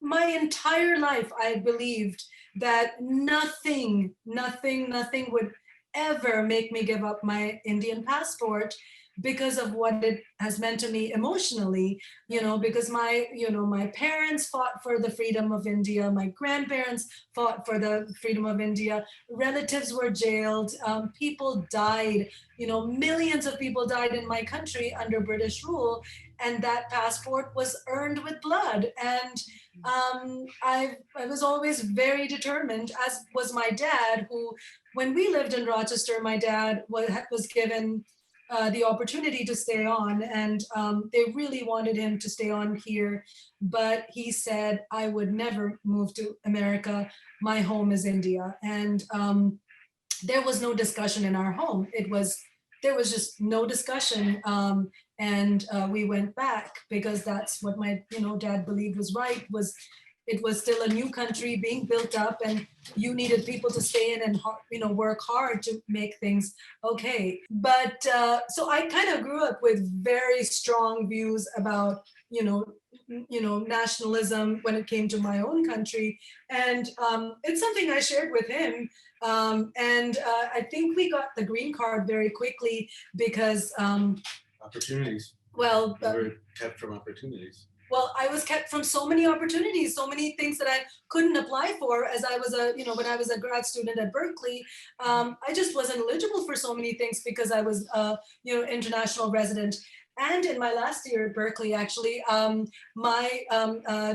my entire life I believed that nothing would ever make me give up my Indian passport, because of what it has meant to me emotionally, because my parents fought for the freedom of India, my grandparents fought for the freedom of India, relatives were jailed, people died, millions of people died in my country under British rule, and that passport was earned with blood. And I was always very determined, as was my dad, who, when we lived in Rochester, my dad was given the opportunity to stay on, and they really wanted him to stay on here, but he said, I would never move to America. My home is India. And there was no discussion in our home. There was just no discussion. And we went back because that's what my dad believed was right. It was still a new country being built up, and you needed people to stay in and work hard to make things okay. But so I kind of grew up with very strong views about nationalism when it came to my own country, and it's something I shared with him. And I think we got the green card very quickly because Opportunities. Well, You were kept from opportunities. Well, I was kept from so many opportunities, so many things that I couldn't apply for as I was when I was a grad student at Berkeley. I just wasn't eligible for so many things because I was, international resident. And in my last year at Berkeley, actually, my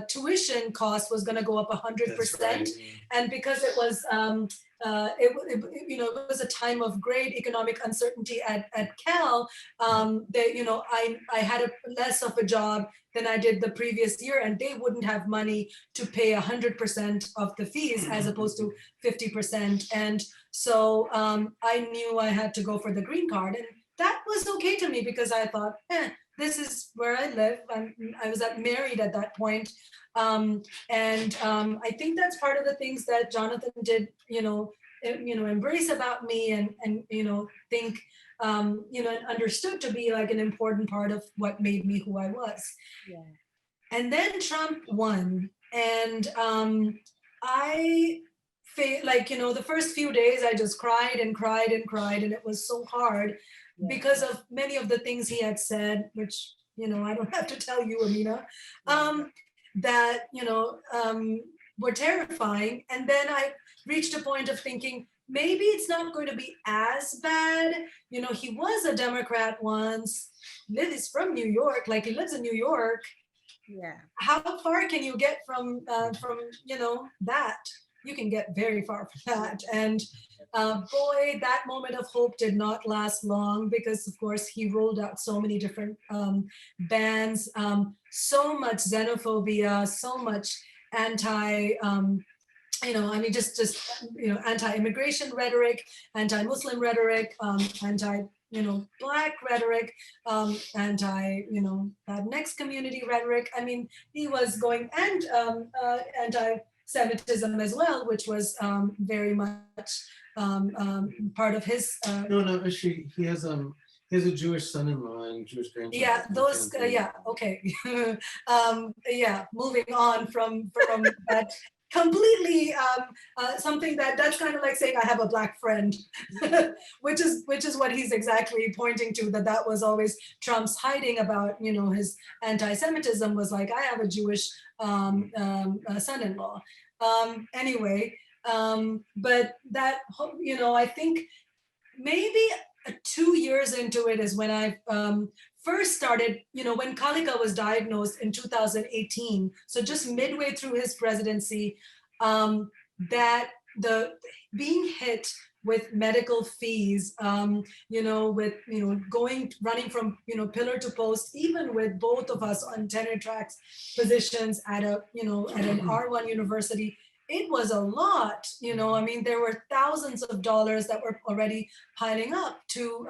tuition cost was going to go up 100%. Right. And because it was, it was a time of great economic uncertainty at Cal, I had less of a job than I did the previous year, and they wouldn't have money to pay 100% of the fees as opposed to 50%. And so I knew I had to go for the green card, and that was okay to me because I thought, this is where I live. I was married at that point. And I think that's part of the things that Jonathan did, embrace about me and think, and understood to be like an important part of what made me who I was. Yeah. And then Trump won, and I the first few days I just cried and cried and cried, and it was so hard because of many of the things he had said, which I don't have to tell you, Amina, that were terrifying. And then I reached a point of thinking, maybe it's not going to be as bad. He was a Democrat once. He's from New York, like he lives in New York. Yeah. How far can you get from that? You can get very far from that. And boy, that moment of hope did not last long because, of course, he rolled out so many different bans, so much xenophobia, so much anti-immigration rhetoric, anti-Muslim rhetoric, Black rhetoric, Latinx community rhetoric. I mean, he was going, and anti-Semitism as well, which was very much part of his. No, actually, he has a Jewish son-in-law and Jewish grandson. Yeah, those. Okay. Moving on from that. Completely something that's kind of like saying I have a Black friend, which is what he's exactly pointing to, that was always Trump's hiding about his anti-Semitism, was like, I have a Jewish son-in-law. Anyway, but that I think maybe 2 years into it is when I first started, when Kalika was diagnosed in 2018, so just midway through his presidency, that the being hit with medical fees, running from pillar to post, even with both of us on tenure tracks positions at an R1 university. It was a lot, I mean, there were thousands of dollars that were already piling up to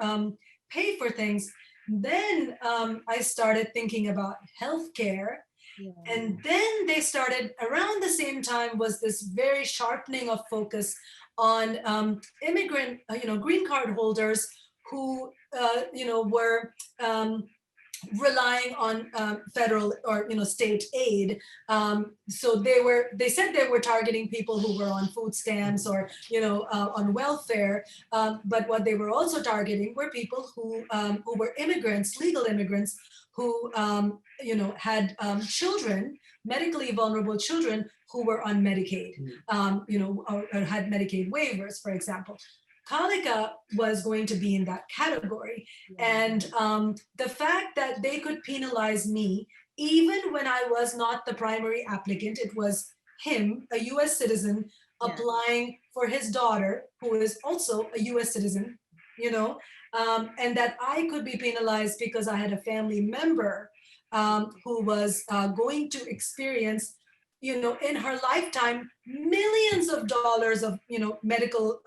pay for things. Then I started thinking about healthcare. Yeah. And then they started, around the same time, was this very sharpening of focus on immigrant, green card holders who, were relying on federal or state aid. So they said they were targeting people who were on food stamps or on welfare. But what they were also targeting were people who were immigrants, legal immigrants, who had children, medically vulnerable children who were on Medicaid, or had Medicaid waivers, for example. Kalika was going to be in that category. And the fact that they could penalize me, even when I was not the primary applicant, it was him, a US citizen, applying for his daughter, who is also a US citizen, and that I could be penalized because I had a family member who was going to experience, in her lifetime, millions of dollars of, medical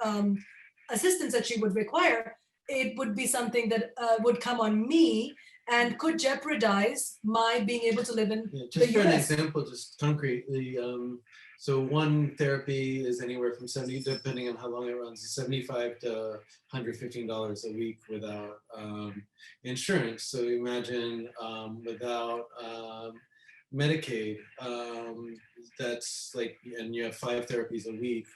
assistance that she would require. It would be something that would come on me and could jeopardize my being able to live in just the for an US. example, just concretely, so one therapy is anywhere from 70, depending on how long it runs, $75 to $115 a week without insurance. So imagine without Medicaid, that's like, and you have 5 therapies a week.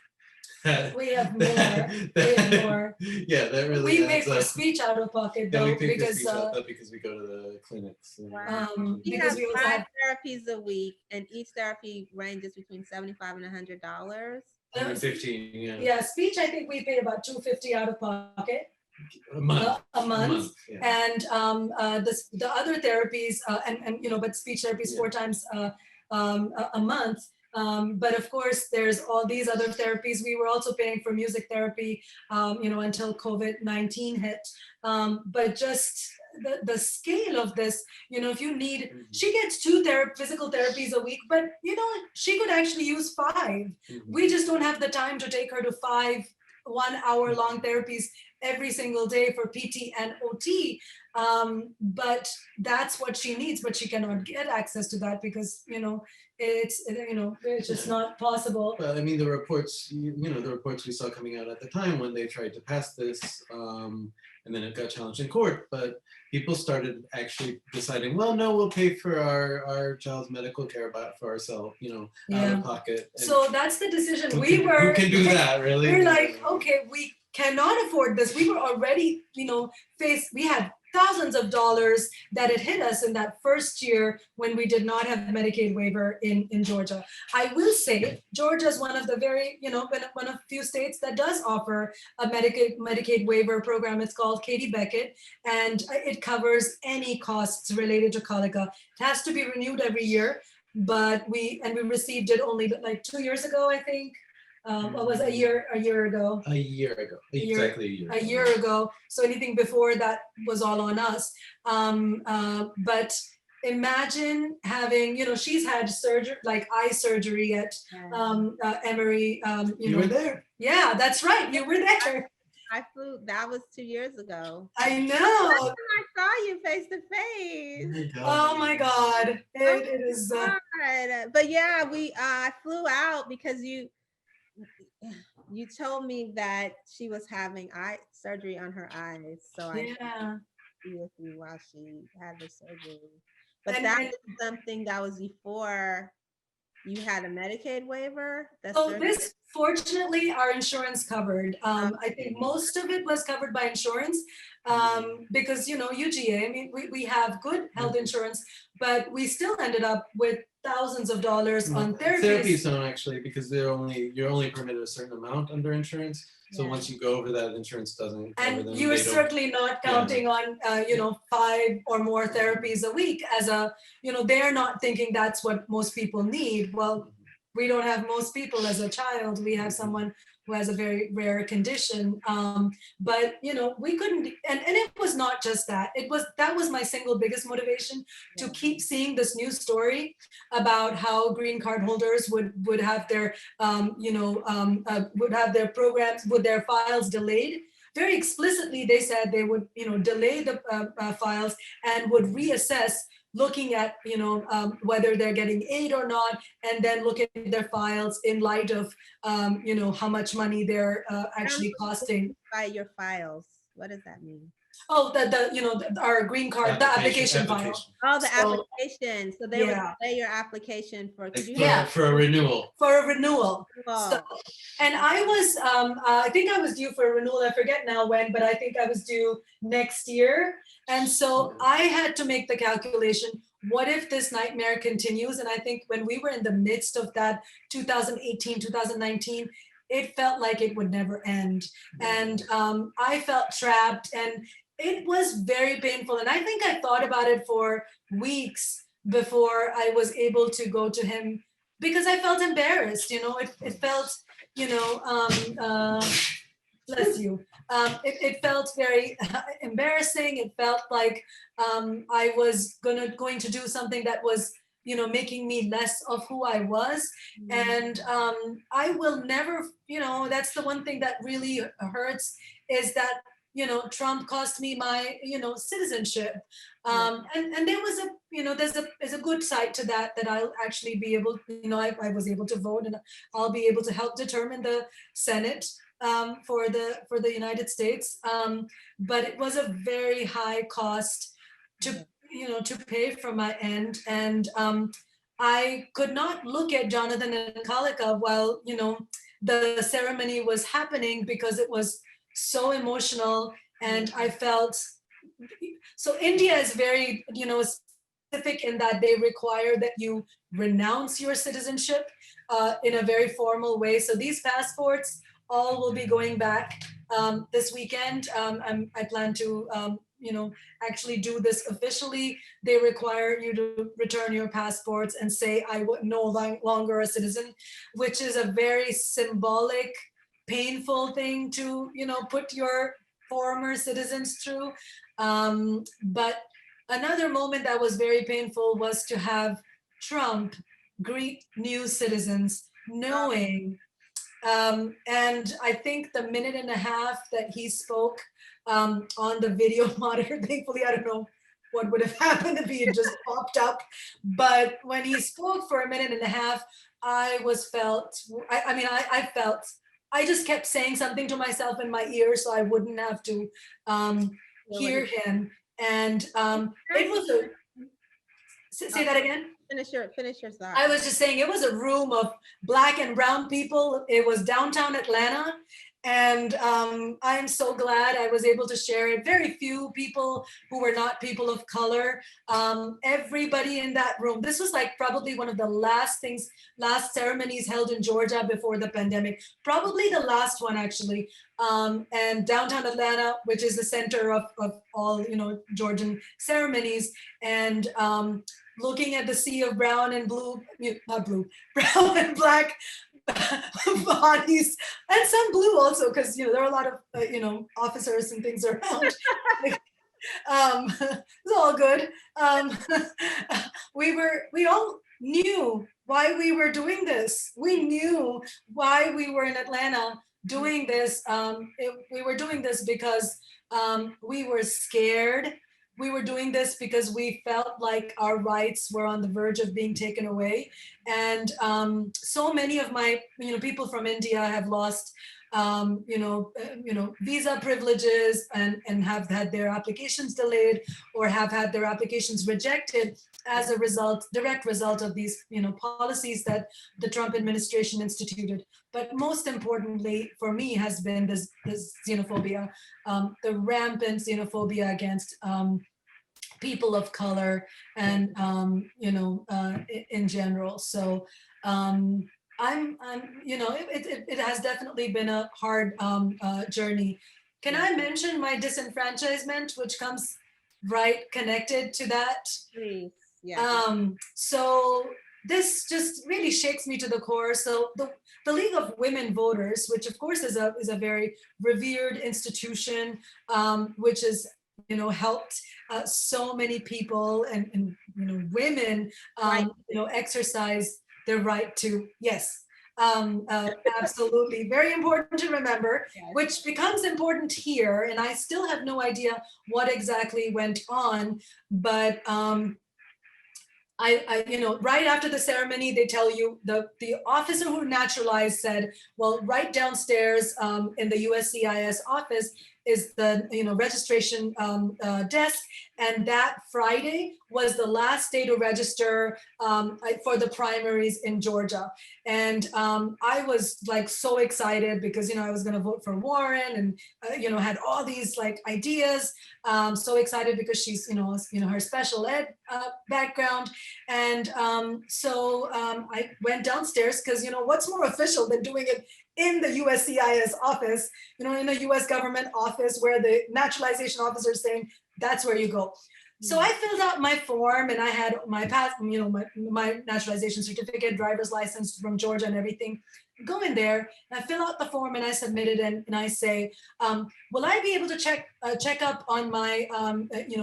We have more. We have more. Yeah, that really We make adds for up. speech out of pocket Yeah, we though, pay for because speech out though because we go to the clinics. Wow. We because have we also 5 have therapies a week, and each therapy ranges between $75 and $100. 115, yeah. yeah, speech. I think we pay about $250 out of pocket A month. a month. Yeah. And the other therapies, but speech therapies Yeah. 4 times a month. But of course, there's all these other therapies. We were also paying for music therapy, until COVID-19 hit. But just the scale of this, if you need, she gets 2 physical therapies a week, but she could actually use 5. We just don't have the time to take her to 5 1-hour long therapies every single day for PT and OT. But that's what she needs, but she cannot get access to that because, it's just not possible. Well, I mean, the reports, the reports we saw coming out at the time when they tried to pass this, and then it got challenged in court, but people started actually deciding, well, no, we'll pay for our child's medical care for ourselves, out of pocket. And so that's the decision who can do that, really? We're like, okay, we cannot afford this. We were already, we had thousands of dollars that had hit us in that first year when we did not have Medicaid waiver in Georgia. I will say Georgia is one of the very, one of few states that does offer a Medicaid waiver program. It's called Katie Beckett, and it covers any costs related to colica. It has to be renewed every year, but we received it only like 2 years ago, I think. What was a year ago? A year ago, exactly a year ago. So anything before that was all on us. But imagine having, she's had surgery, like eye surgery at Emory. You were there. Yeah, that's right. You were there. I flew. That was 2 years ago. I know. I saw you face to face. Oh my God! It is. But yeah, I flew out because you told me that she was having eye surgery on her eyes, so I be with you while she had the surgery. But that is something that was before you had a Medicaid waiver. So this, fortunately, our insurance covered. I think most of it was covered by insurance because UGA. I mean, we have good health insurance, but we still ended up with thousands of dollars on therapies. Therapies don't actually, because you're only permitted a certain amount under insurance. So once you go over that, insurance doesn't cover them. And you are certainly not counting on 5 or more therapies a week as a, they're not thinking that's what most people need. Well, we don't have most people as a child. We have someone who has a very rare condition. But we couldn't, and it was not just that. That was my single biggest motivation to keep seeing this news story about how green card holders would have their would have their programs, with their files delayed. Very explicitly, they said they would delay the files and would reassess, looking at whether they're getting aid or not, and then look at their files in light of how much money they're actually costing. By your files, what does that mean? Oh, our green card, the application file. Oh, the So, application. So they would yeah. delay your application for, Like Yeah. for a renewal. For a renewal. So, oh, and I was, I think I was due for a renewal. I forget now when, but I think I was due next year. And so I had to make the calculation, what if this nightmare continues? And I think when we were in the midst of that 2018, 2019, it felt like it would never end. And I felt trapped, and it was very painful. And I think I thought about it for weeks before I was able to go to him, because I felt embarrassed. It felt, you know, bless you. It felt very embarrassing. It felt like I was going to do something that was, making me less of who I was. And I will never, that's the one thing that really hurts, is that, Trump cost me my, citizenship. And there was there's a good side to that I'll actually be able, I was able to vote, and I'll be able to help determine the Senate for the United States. But it was a very high cost to to pay from my end, and I could not look at Jonathan and Kalika while the ceremony was happening, because it was so emotional, and I felt so. India is very specific in that they require that you renounce your citizenship in a very formal way. So these passports all will be going back this weekend. I plan to, actually do this officially. They require you to return your passports and say, I would no longer a citizen, which is a very symbolic, painful thing to, put your former citizens through. But another moment that was very painful was to have Trump greet new citizens, knowing and I think the minute and a half that he spoke on the video monitor, thankfully, I don't know what would have happened if he had just popped up. But when he spoke for a minute and a half, I felt, I just kept saying something to myself in my ear so I wouldn't have to hear him. And it was a, say that again? Finish your thought. I was just saying, it was a room of Black and brown people. It was downtown Atlanta. And I'm so glad I was able to share it. Very few people who were not people of color. Everybody in that room. This was like probably one of the last ceremonies held in Georgia before the pandemic. Probably the last one, actually. And downtown Atlanta, which is the center of all, Georgian ceremonies. And looking at the sea of brown and blue, not blue, brown and black bodies, and some blue also, because there are a lot of officers and things around. It's all good. We all knew why we were doing this. We knew why we were in Atlanta doing this. We were doing this because we were scared. We were doing this because we felt like our rights were on the verge of being taken away. And so many of my people from India have lost visa privileges and have had their applications delayed or have had their applications rejected as a direct result of these policies that the Trump administration instituted. But most importantly for me has been this xenophobia, the rampant xenophobia against people of color and in general. So it has definitely been a hard journey. Can I mention my disenfranchisement, which comes right connected to that? Please. Yeah. So this just really shakes me to the core. So the League of Women Voters, which of course is a very revered institution, which is helped so many people and women Right. exercise their right to, yes, absolutely, very important to remember. Yes. Which becomes important here, and I still have no idea what exactly went on, but I right after the ceremony, they tell you the officer who naturalized said, well, right downstairs in the USCIS office is the registration desk, and that Friday was the last day to register for the primaries in Georgia. And I was like so excited because I was going to vote for Warren, and had all these like ideas. So excited because she's her special ed background. And so I went downstairs because what's more official than doing it in the USCIS office, in a US government office where the naturalization officer is saying that's where you go. So I filled out my form, and I had my my naturalization certificate, driver's license from Georgia and everything. Go in there, and I fill out the form, and I submit it, and I say, will I be able to check up on my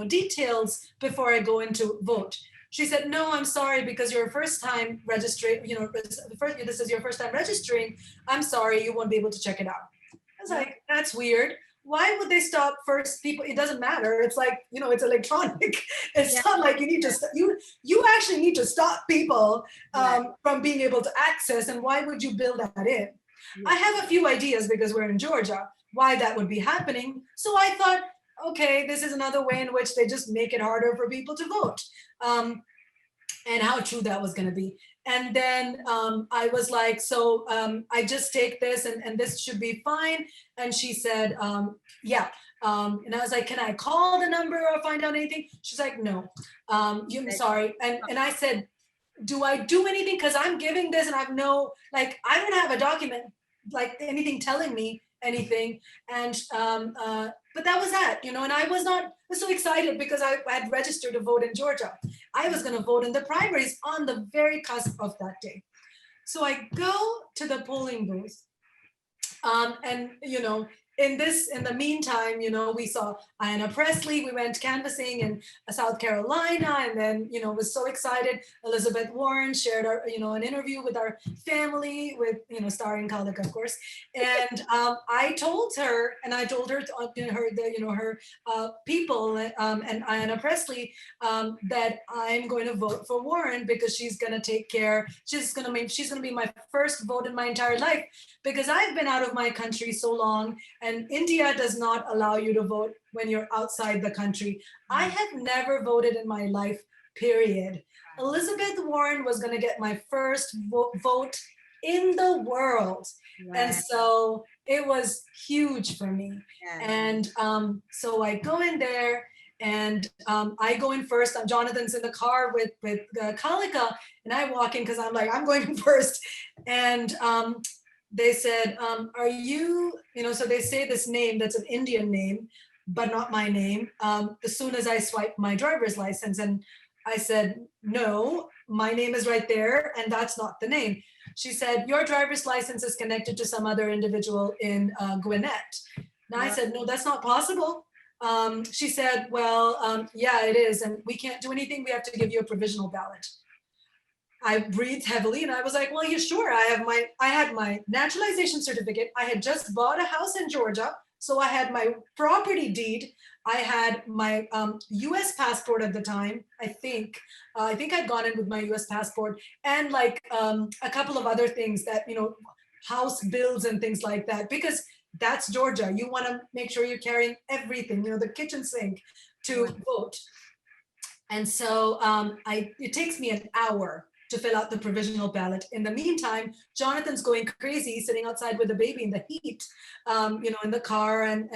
details before I go in to vote? She said, no, I'm sorry, because you're first time registering, this is your first time registering. I'm sorry, you won't be able to check it out. I was like, that's weird. Why would they stop first people? It doesn't matter. It's like, it's electronic. It's not like you need to, you actually need to stop people from being able to access. And why would you build that in? I have a few ideas because we're in Georgia, why that would be happening. So I thought, okay, this is another way in which they just make it harder for people to vote. And how true that was going to be. And then I was like, so I just take this and this should be fine. And she said, yeah. And I was like, can I call the number or find out anything? She's like, no, I'm sorry. And I said, do I do anything? Because I'm giving this and I don't have a document, like anything telling me anything. And but that was that, and I was so excited because I had registered to vote in Georgia. I was going to vote in the primaries on the very cusp of that day. So I go to the polling booth, and in the meantime, we saw Ayanna Pressley. We went canvassing in South Carolina, and then was so excited. Elizabeth Warren shared an interview with our family, with starring Khalika, of course. And I told her, her people, and Ayanna Pressley, that I'm going to vote for Warren because she's going to take care. She's going to be my first vote in my entire life, because I've been out of my country so long. And India does not allow you to vote when you're outside the country. I have never voted in my life, period. Elizabeth Warren was going to get my first vote in the world. Wow. And so it was huge for me. Yeah. And so I go in there, and I go in first. Jonathan's in the car with Kalika, and I walk in because I'm like, I'm going in first. And they said, are you, so they say this name that's an Indian name, but not my name, as soon as I swipe my driver's license. And I said, no, my name is right there, and that's not the name. She said, your driver's license is connected to some other individual in Gwinnett. And I said, no, that's not possible. She said, well, yeah, it is, and we can't do anything. We have to give you a provisional ballot. I breathed heavily, and I was like, well, you sure? I had my naturalization certificate. I had just bought a house in Georgia. So I had my property deed. I had my US passport at the time. I think I'd gone in with my US passport, and like a couple of other things that, house bills and things like that, because that's Georgia. You want to make sure you're carrying everything, the kitchen sink to vote. And so it takes me an hour to fill out the provisional ballot. In the meantime, Jonathan's going crazy, sitting outside with the baby in the heat, in the car, and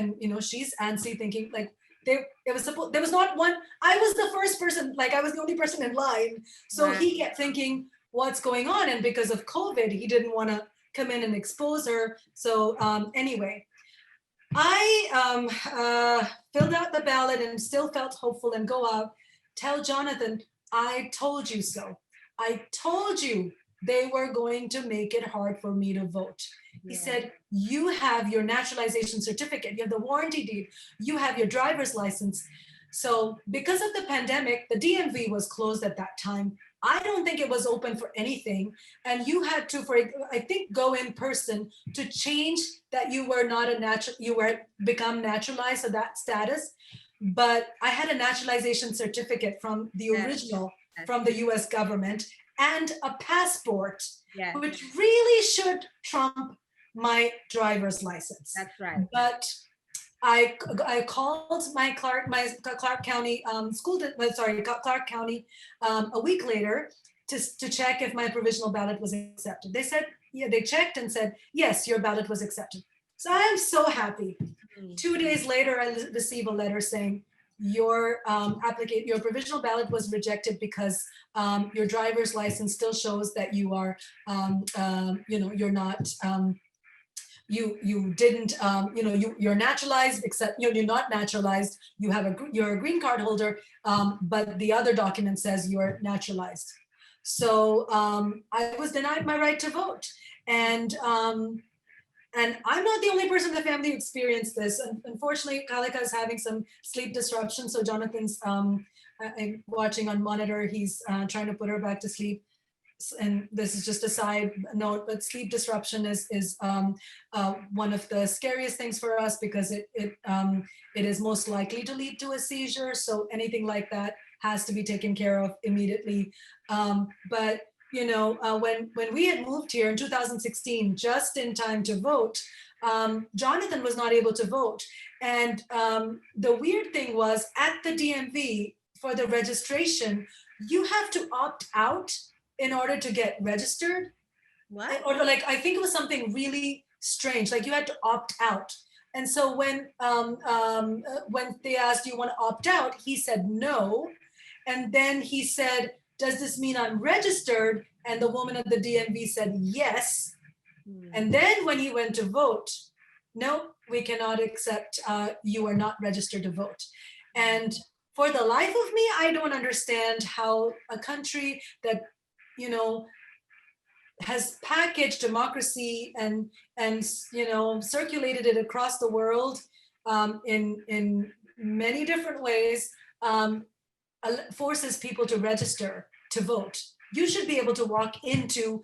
she's antsy, thinking like there was not one. I was the first person, like I was the only person in line. So he kept thinking, what's going on? And because of COVID, he didn't want to come in and expose her. So anyway, I filled out the ballot and still felt hopeful, and go out, tell Jonathan, I told you so. I told you they were going to make it hard for me to vote. He said, you have your naturalization certificate, you have the warranty deed, you have your driver's license. So because of the pandemic, the DMV was closed at that time. I don't think it was open for anything. And you had to, I think, go in person to change that you were not you were become naturalized, so that status. But I had a naturalization certificate from the original, from the US government, and a passport, which really should trump my driver's license. That's right. But I called my Clark County Clark County a week later to check if my provisional ballot was accepted. They said, yeah, they checked and said, yes, your ballot was accepted. So I am so happy. 2 days later, I receive a letter saying your your provisional ballot was rejected because your driver's license still shows that you are, you're not. You didn't, you're naturalized, except you're not naturalized. You're a green card holder, but the other document says you're naturalized. So I was denied my right to vote, and I'm not the only person in the family who experienced this. Unfortunately, Kalika is having some sleep disruption, so Jonathan's watching on monitor. He's trying to put her back to sleep. And this is just a side note, but sleep disruption is one of the scariest things for us because it is most likely to lead to a seizure. So anything like that has to be taken care of immediately. But when we had moved here in 2016, just in time to vote, Jonathan was not able to vote. And the weird thing was at the DMV for the registration, you have to opt out in order to get registered. What? Or like, I think it was something really strange, like you had to opt out. And so when they asked, do you want to opt out? He said no. And then he said, does this mean I'm registered? And the woman at the DMV said yes. And then when he went to vote, no, we cannot accept, you are not registered to vote. And for the life of me, I don't understand how a country that has packaged democracy and circulated it across the world in many different ways, forces people to register to vote. You should be able to walk into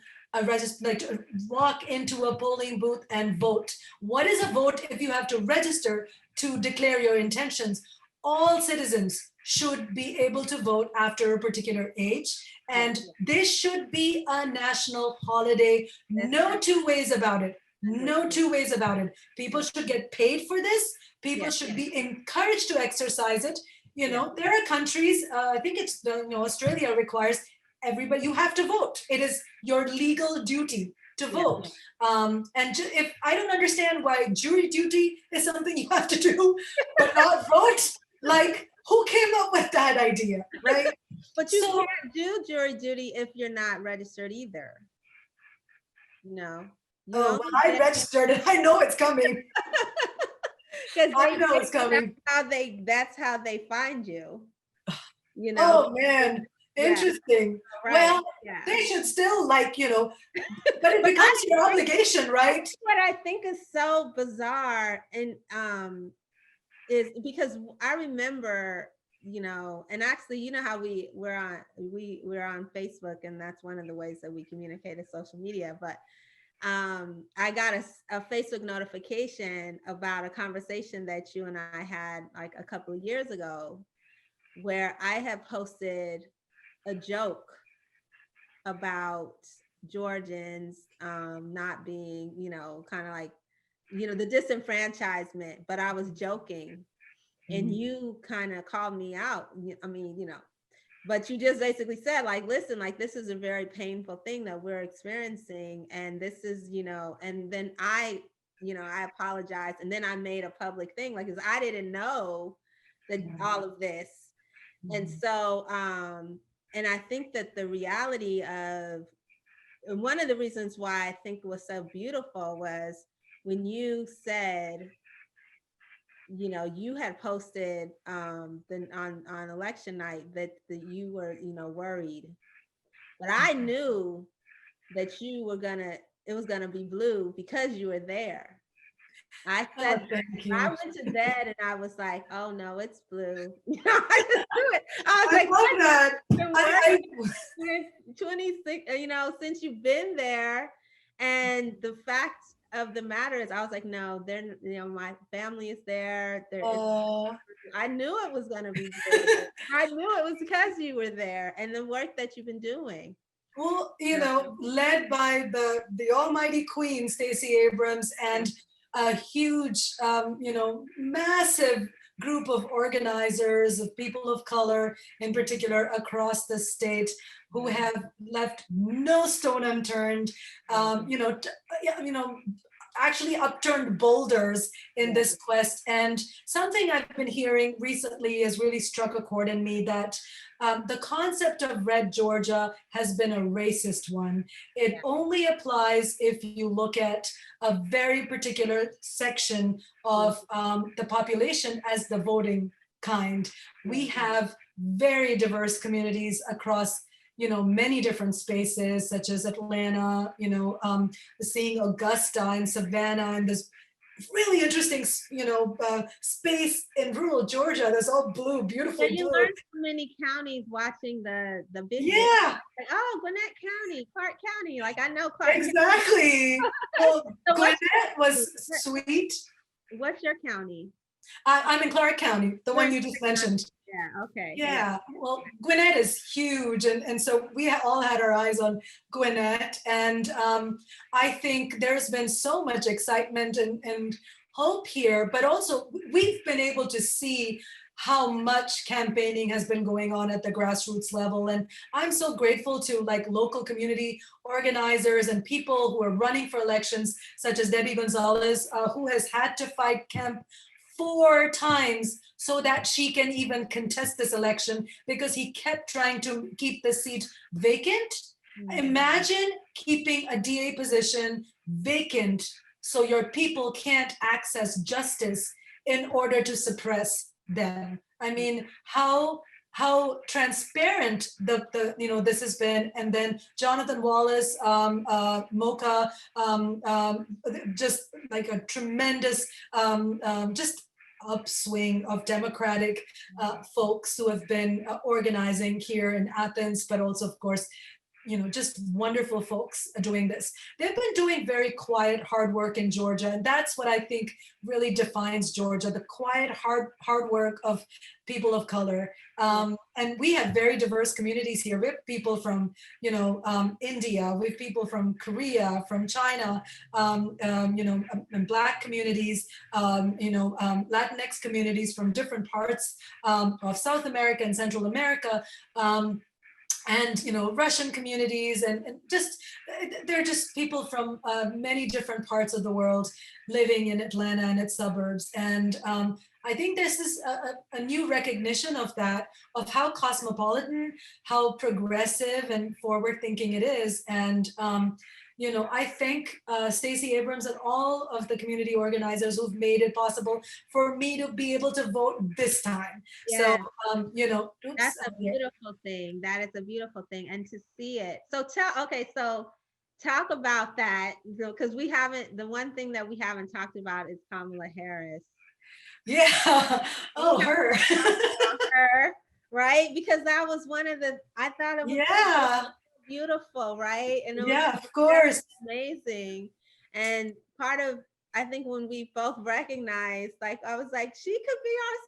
walk into a polling booth and vote. What is a vote if you have to register to declare your intentions? All citizens should be able to vote after a particular age, and this should be a national holiday. No two ways about it. No two ways about it. People should get paid for this. People should be encouraged to exercise it. There are countries, I think it's Australia requires everybody, you have to vote. It is your legal duty to vote. And if I don't understand why jury duty is something you have to do, but not vote, like who came up with that idea, right? But you can't do jury duty if you're not registered either. No. Well, I registered and I know it's coming. I know it's coming. That's how they find you. Oh man. Interesting. Right. Well, they should still but it becomes your obligation, right? What I think is so bizarre and is because I remember, and actually, how we're on Facebook, and that's one of the ways that we communicate is social media. But I got a Facebook notification about a conversation that you and I had like a couple of years ago, where I had posted a joke about Georgians not being, kind of like, the disenfranchisement, but I was joking. And you kind of called me out. I mean, but you just basically said, like, listen, like, this is a very painful thing that we're experiencing. And this is, and then I apologized. And then I made a public thing, like, because I didn't know that all of this. And so, and I think that the reality of, and one of the reasons why I think it was so beautiful was when you said, you had posted on election night that you were, worried, but I knew that it was gonna be blue because you were there. I said, I went to bed and I was like, oh no, it's blue. I just do it. I was like, 26, since you've been there. And the fact of the matter is, I was like, no, my family is there. I knew it was going to be blue. I knew it was because you were there and the work that you've been doing. Well, led by the almighty Queen, Stacey Abrams, and a huge, massive group of organizers, of people of color in particular across the state, who have left no stone unturned, actually upturned boulders in this quest. And something I've been hearing recently has really struck a chord in me, that the concept of red Georgia has been a racist one. It only applies if you look at a very particular section of the population as the voting kind. We have very diverse communities across many different spaces, such as Atlanta, seeing Augusta and Savannah, and this really interesting, space in rural Georgia that's all blue, beautiful You blue. learn so many counties watching the big Yeah, like, oh, Gwinnett County, Clark County. Like I know Clark exactly. Well, So Gwinnett was sweet. What's your county? I'm in Clark County, the one you just mentioned. Yeah, okay. Yeah, well, Gwinnett is huge, and so we all had our eyes on Gwinnett, and I think there's been so much excitement and hope here, but also we've been able to see how much campaigning has been going on at the grassroots level, and I'm so grateful to like local community organizers and people who are running for elections, such as Debbie Gonzalez, who has had to fight Kemp 4 times so that she can even contest this election, because he kept trying to keep the seat vacant. Imagine keeping a DA position vacant so your people can't access justice in order to suppress them. I mean, how transparent this has been. And then Jonathan Wallace, Mocha, just like a tremendous just upswing of democratic folks who have been organizing here in Athens, but also, of course, just wonderful folks doing this. They've been doing very quiet, hard work in Georgia, and that's what I think really defines Georgia: the quiet, hard work of people of color. And we have very diverse communities here. We have people from, India. We have people from Korea, from China, and Black communities, Latinx communities from different parts of South America and Central America. And Russian communities, and just they're just people from many different parts of the world living in Atlanta and its suburbs. And I think this is a new recognition of that, of how cosmopolitan, how progressive and forward thinking it is. And I thank Stacey Abrams and all of the community organizers who've made it possible for me to be able to vote this time. Yeah. So, that's a beautiful thing. That is a beautiful thing. And to see it. So talk about that, because the one thing that we haven't talked about is Kamala Harris. Yeah. Oh, her. Her, right? Because that was one of I thought it was beautiful, right? And it was of course, amazing. And part of, I think, when we both recognized, like, I was like, she could be our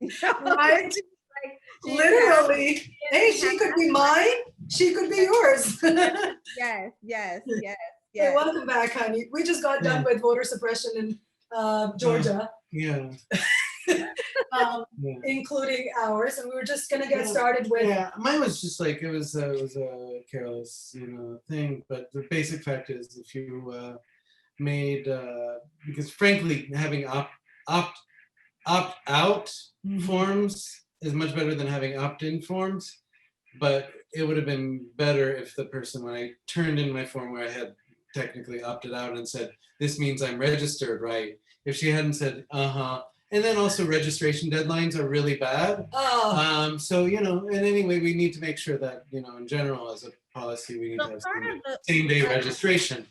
sister, right? Like, literally, hey, she could be mine. She could be yours. Yes. Hey, welcome back, honey. We just got done with voter suppression in Georgia. Yeah. Including ours, and we were just gonna get started with. Yeah, mine was just like it was a careless, thing. But the basic fact is, if you made because frankly, having opt out forms is much better than having opt-in forms. But it would have been better if the person, when I turned in my form where I had technically opted out and said, this means I'm registered, right? If she hadn't said, and then also registration deadlines are really bad. So, and anyway, we need to make sure that, in general, as a policy, we need to have same day registration.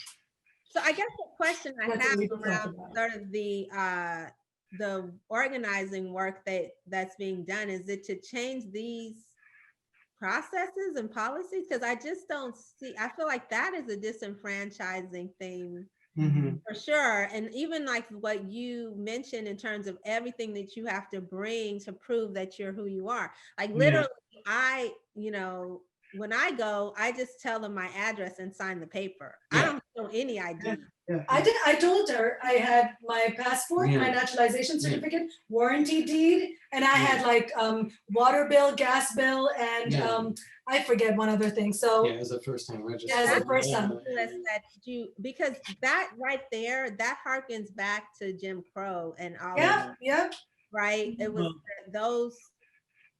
So I guess the question I have around sort of the organizing work that's being done, is it to change these processes and policies? Because I just don't see, I feel like that is a disenfranchising thing. For sure. And even like what you mentioned in terms of everything that you have to bring to prove that you're who you are. Like literally, when I go, I just tell them my address and sign the paper. I don't show any ID. Yeah. I told her I had my passport, my naturalization certificate, warranty deed, and I had like water bill, gas bill, and I forget one other thing. So as a first time register. as a first time. Because that right there, that harkens back to Jim Crow and all of Yeah, that, yeah. right? It was those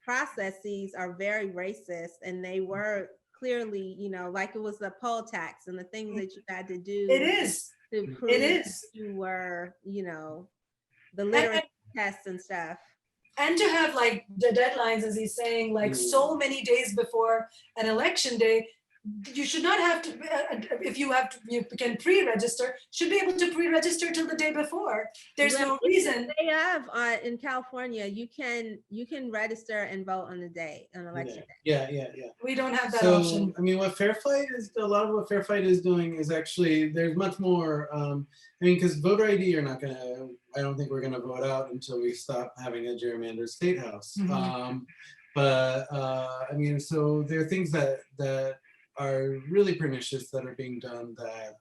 processes are very racist, and they were clearly, like it was the poll tax and the things that you had to do. It is. To prove It is. you were, the literacy tests and stuff. And to have like the deadlines, as he's saying, like so many days before an election day, you should not have to, if you have to, you can pre-register, should be able to pre-register till the day before. There's no reason. They have in California, you can register and vote on the day, on election day. Yeah. We don't have that option. I mean, what Fair Fight is, a lot of what Fair Fight is doing is actually, there's much more, I mean, because voter ID, I don't think we're gonna vote out until we stop having a gerrymandered state house. But I mean, so there are things that are really pernicious that are being done that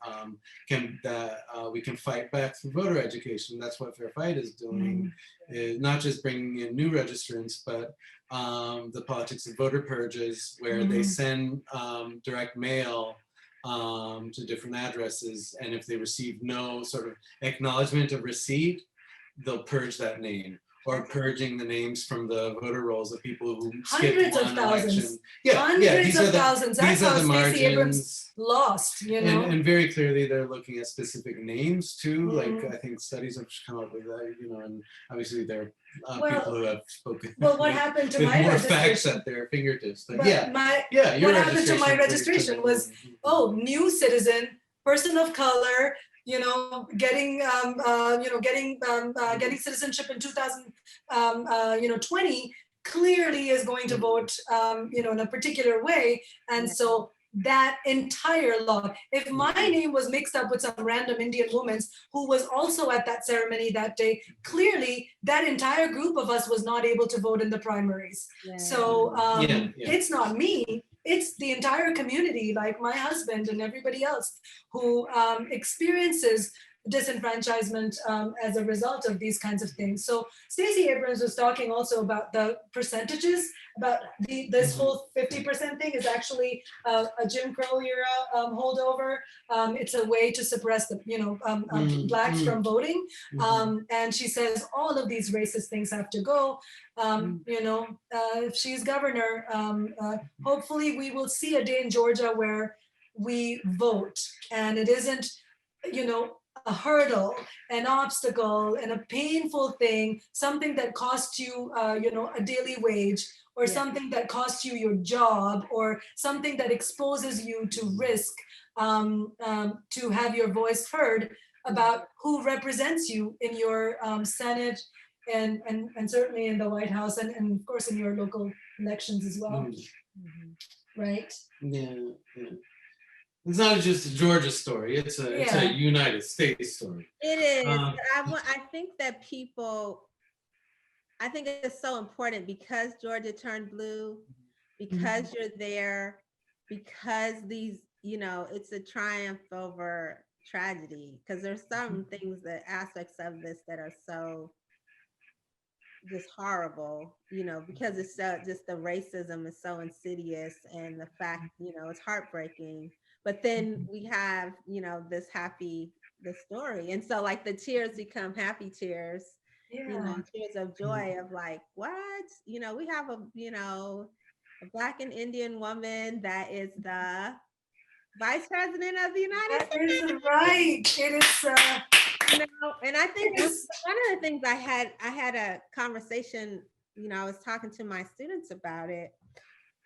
we can fight back through voter education. That's what Fair Fight is doing, is not just bringing in new registrants, but the politics of voter purges, where they send direct mail to different addresses, and if they receive no sort of acknowledgement of receipt, they'll purge that name. Or purging the names from the voter rolls of people who skipped one election. Hundreds of thousands. That's These are how the Stacey Abrams margins. lost, And very clearly they're looking at specific names too. Like I think studies have come up with that, and obviously there are people who have spoken. Well, what happened to my more registration? facts at their fingertips. But what happened to my registration was, new citizen, person of color, getting citizenship in 2020 clearly is going to vote, in a particular way. And so that entire law, if my name was mixed up with some random Indian woman's who was also at that ceremony that day, clearly that entire group of us was not able to vote in the primaries. So it's not me. It's the entire community, like my husband and everybody else, who experiences disenfranchisement as a result of these kinds of things. So Stacey Abrams was talking also about the percentages, about this whole 50% thing is actually a Jim Crow era holdover. It's a way to suppress the blacks from voting. And she says all of these racist things have to go. If she's governor, hopefully we will see a day in Georgia where we vote and it isn't, a hurdle, an obstacle, and a painful thing, something that costs you, a daily wage, or something that costs you your job, or something that exposes you to risk to have your voice heard about who represents you in your Senate and certainly in the White House and of course in your local elections as well. Right? Yeah. It's not just a Georgia story. It's a United States story. It is. I think that I think it's so important because Georgia turned blue, because you're there, because these, it's a triumph over tragedy. Because there's some things, aspects of this that are so just horrible, because it's just the racism is so insidious, and the fact, it's heartbreaking. But then we have, this story. And so like the tears become happy tears, tears of joy of like, what? We have a Black and Indian woman that is the Vice President of the United States. That is right. It is. And I think one of the things I had a conversation, I was talking to my students about it.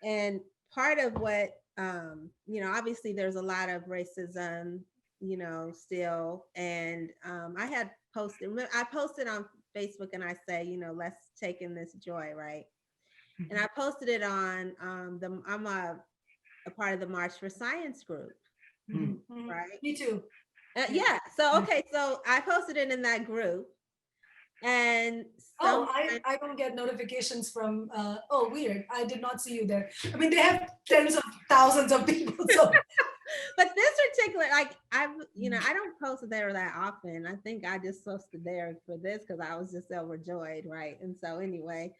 And part of what, obviously there's a lot of racism, still. And I posted on Facebook and I say, let's take in this joy, right? And I posted it on I'm a part of the March for Science group, right? Me too. So I posted it in that group, and I don't get notifications from weird, I did not see you there. I mean, they have tens of thousands of people, so But this particular, like I don't post there that often. I think I just posted there for this because I was just overjoyed, right? And so anyway,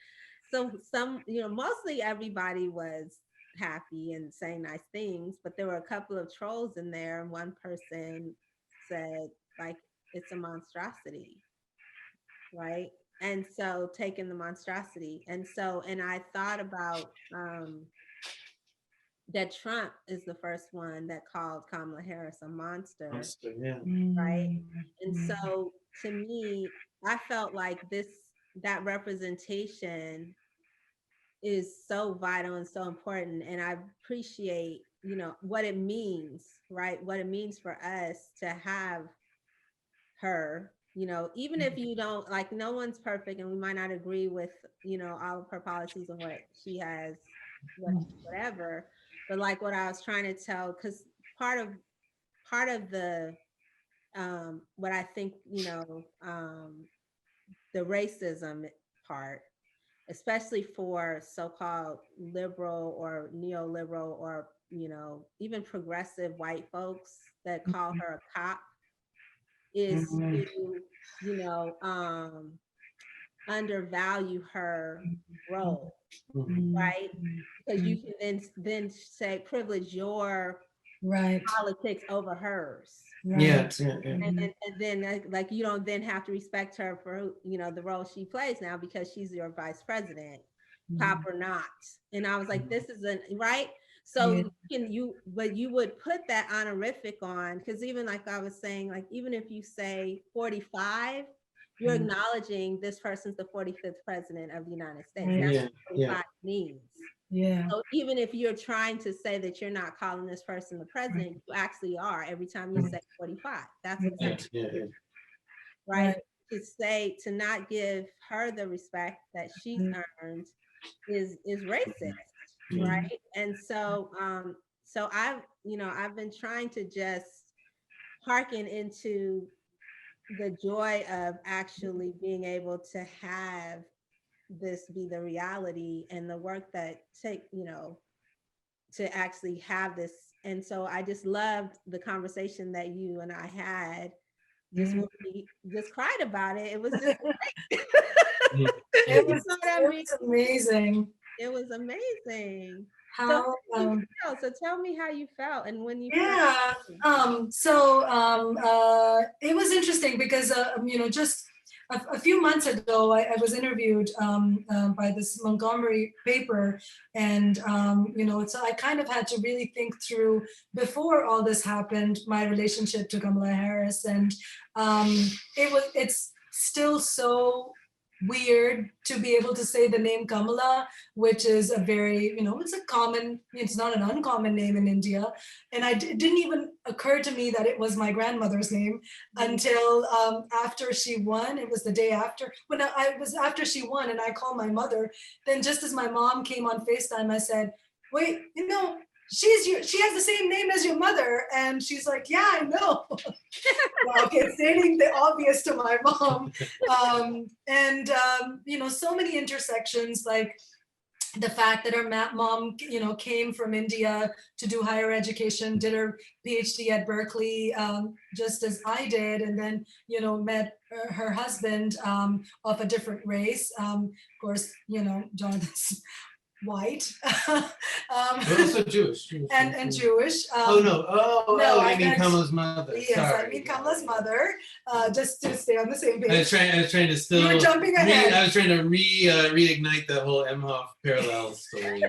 so some, mostly everybody was happy and saying nice things, but there were a couple of trolls in there, and one person said like it's a monstrosity, right? And so taking the monstrosity, and I thought about that Trump is the first one that called Kamala Harris a monster, Yeah. right? And so to me, I felt like that representation is so vital and so important. And I appreciate, what it means, right? What it means for us to have her, even if you don't like, no one's perfect and we might not agree with, all of her policies and what she has, whatever. But like what I was trying to tell, because part of the what I think, the racism part, especially for so-called liberal or neoliberal or, even progressive white folks that call her a cop, is to, you know, undervalue her role, right? Because you can then say privilege your Right. politics over hers. Yeah. And then like you don't then have to respect her for the role she plays now because she's your vice president, cop or not. And I was like, this isn't right. So but you would put that honorific on, because even like I was saying, like even if you say 45, you're acknowledging this person's the 45th president of the United States. That's what 45 means. Yeah. So even if you're trying to say that you're not calling this person the president, you actually are every time you say 45. That's exactly right. To not give her the respect that she's earned is racist, right? And so I've been trying to just hearken into the joy of actually being able to have this be the reality and the work that to actually have this. And so I just loved the conversation that you and I had just when we just cried about it. It was just It was amazing. It was amazing. How So tell me how you felt and when you yeah felt. It was interesting because just a few months ago I was interviewed by this Montgomery paper, and so I kind of had to really think through, before all this happened, my relationship to Kamala Harris, and it's still so weird to be able to say the name Kamala, which is a very, it's not an uncommon name in India. And it didn't even occur to me that it was my grandmother's name until after she won. It was the day after, when I was after she won, and I called my mother. Then just as my mom came on FaceTime, I said, wait, she has the same name as your mother. And she's like, yeah, I know. Okay, stating the obvious to my mom. So many intersections, like the fact that her mom, came from India to do higher education, did her PhD at Berkeley, just as I did, and then, met her husband of a different race. Of course, Jonathan's white, But also Jewish. and Jewish. I mean Kamala's mother. Yes, sorry. I mean Kamala's mother. Just to stay on the same page. I was trying to still. You were jumping ahead. I was trying to reignite the whole Emhoff parallel story.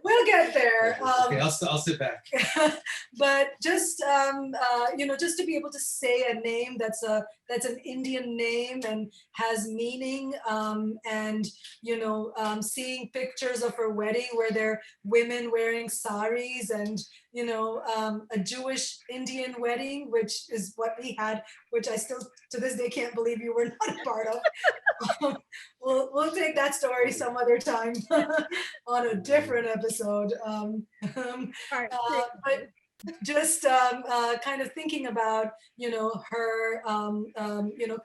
We'll get there. Okay, I'll sit back. But just just to be able to say a name that's an Indian name and has meaning, and seeing pictures of her wedding where there are women wearing saris, and a Jewish Indian wedding, which is what we had, which I still to this day can't believe you were not a part of. We'll take that story some other time on a different episode. just kind of thinking about, her,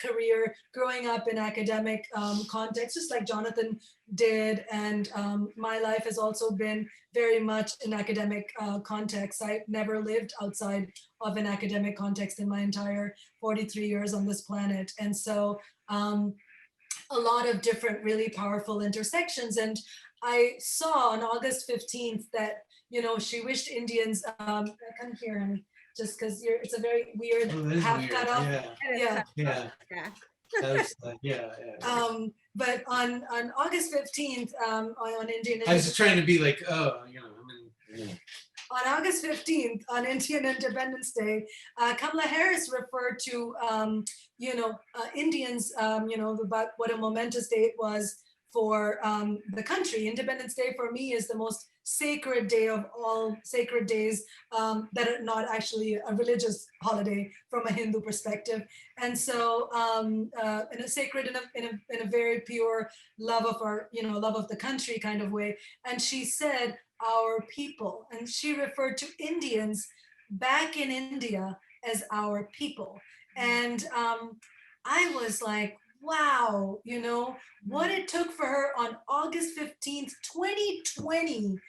career growing up in academic context, just like Jonathan did. And my life has also been very much in academic context. I never lived outside of an academic context in my entire 43 years on this planet. And so a lot of different really powerful intersections. And I saw on August 15th that, she wished Indians, I can't hear him just because it's a very weird half weird. cut off. Yeah. Yeah. Yeah. That was, yeah. But on August 15th, on Indian I was just trying to be like, oh, on August 15th, on Indian Independence Day, Kamala Harris referred to, Indians, about what a momentous day it was for the country. Independence Day for me is the most sacred day of all sacred days that are not actually a religious holiday from a Hindu perspective. And so, in a sacred, in a very pure love of our, love of the country kind of way. And she said, our people, and she referred to Indians back in India as our people. And I was like, wow, what it took for her on August 15th, 2020,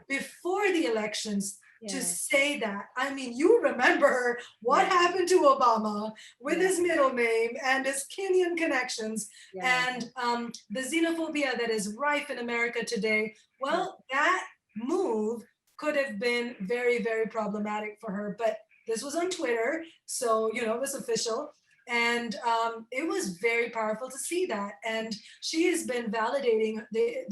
before the elections, to say that. I mean, you remember what happened to Obama with his middle name and his Kenyan connections and the xenophobia that is rife in America today. Well, that move could have been very, very problematic for her, but this was on Twitter, so it was official. And it was very powerful to see that. And she has been validating the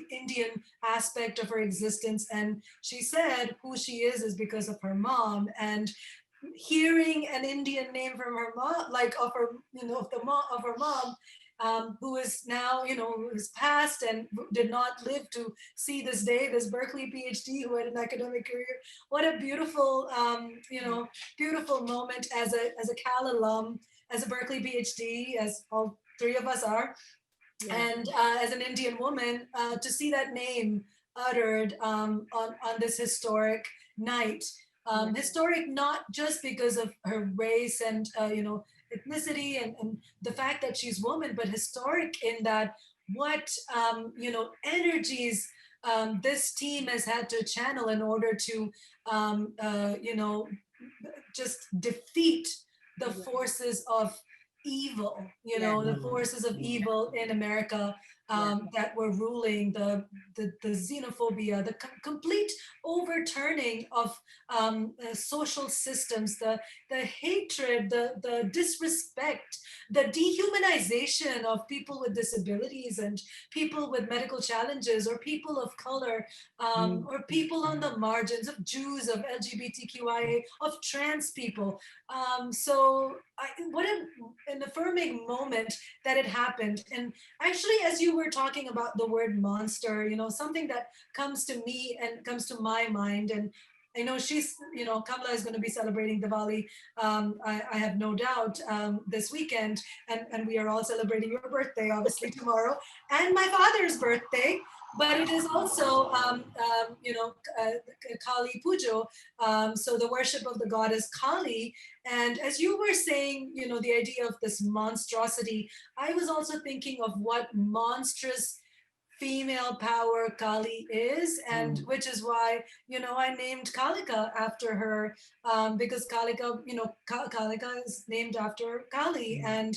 Indian aspect of her existence. And she said who she is because of her mom. And hearing an Indian name from her mom, like of her, of her mom, who is now, who is passed and did not live to see this day, this Berkeley PhD who had an academic career. What a beautiful, beautiful moment as a Cal alum, as a Berkeley PhD, as all three of us are, and as an Indian woman, to see that name uttered on this historic night. Historic not just because of her race and ethnicity and the fact that she's woman, but historic in that what energies this team has had to channel in order to just defeat the forces of evil, the forces of evil in America that were ruling the xenophobia, the complete overturning of social systems, the hatred, the disrespect, the dehumanization of people with disabilities and people with medical challenges or people of color or people on the margins, of Jews, of LGBTQIA, of trans people. What an affirming moment that it happened. And actually, as you were talking about the word monster, something that comes to me and comes to my mind, and I know she's, Kamala is going to be celebrating Diwali, I have no doubt, this weekend. And we are all celebrating your birthday, obviously, tomorrow, and my father's birthday. But it is also, Kali Pujo, so the worship of the goddess Kali. And as you were saying, the idea of this monstrosity, I was also thinking of what monstrous female power Kali is, and which is why I named Kalika after her, because Kalika, Kalika is named after Kali, and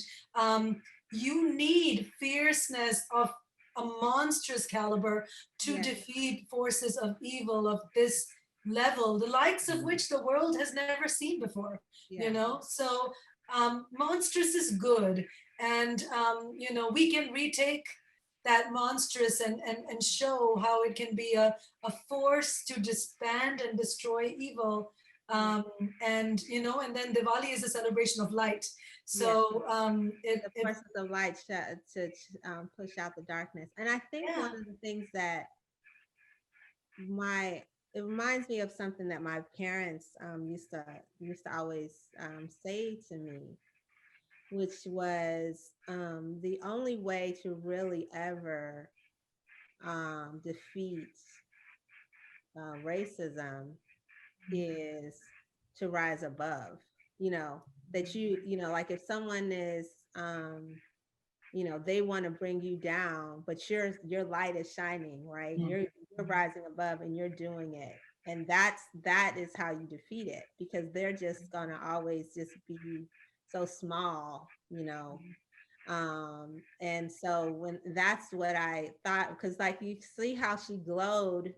you need fierceness of a monstrous caliber to defeat forces of evil of this level, the likes of which the world has never seen before. So monstrous is good, and we can retake that monstrous and show how it can be a force to disband and destroy evil. And then Diwali is a celebration of light. So the forces of light to push out the darkness. And I think one of the things that it reminds me of something that my parents used to always say to me, which was the only way to really ever defeat racism is to rise above, you know, that you know, like if someone is, you know, they want to bring you down, but your light is shining, right? You're rising above and you're doing it. And that is how you defeat it, because they're just gonna always just be so small, you know. And so when that's what I thought, because like you see how she glowed,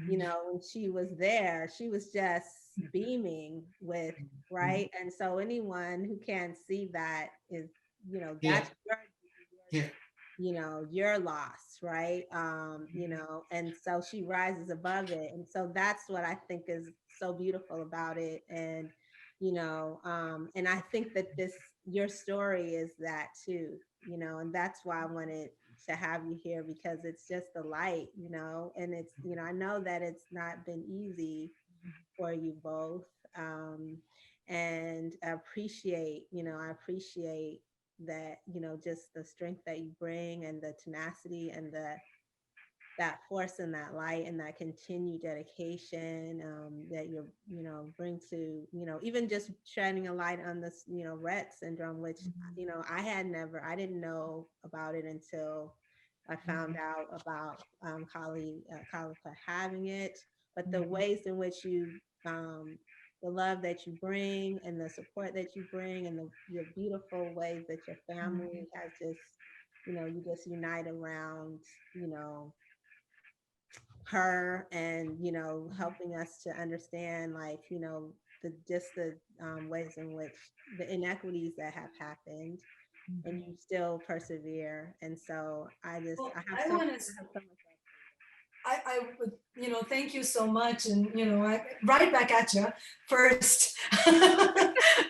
you know, when she was there, she was just beaming with, right? And so anyone who can't see that is, you know, Yeah. that's your, Yeah. you know, your loss, right? You know, and so she rises above it. And so that's what I think is so beautiful about it. And, you know, and I think that your story is that too, you know, and that's why I wanted to have you here, because it's just the light, you know, and it's, you know, I know that it's not been easy for you both. Um, and I appreciate that, you know, just the strength that you bring and the tenacity and that force and that light and that continued dedication, that you're, you know, bring to, you know, even just shining a light on this, you know, Rett syndrome, which, you know, I didn't know about it until I found out about Kalika having it. But the ways in which you, um, the love that you bring and the support that you bring and the beautiful ways that your family has just, you know, you just unite around, you know, her, and you know, helping us to understand, like, you know, the ways in which the inequities that have happened, and you still persevere. And so Well, I have I so want to, I have so much love. I would, you know, thank you so much. And, you know, right back at you first.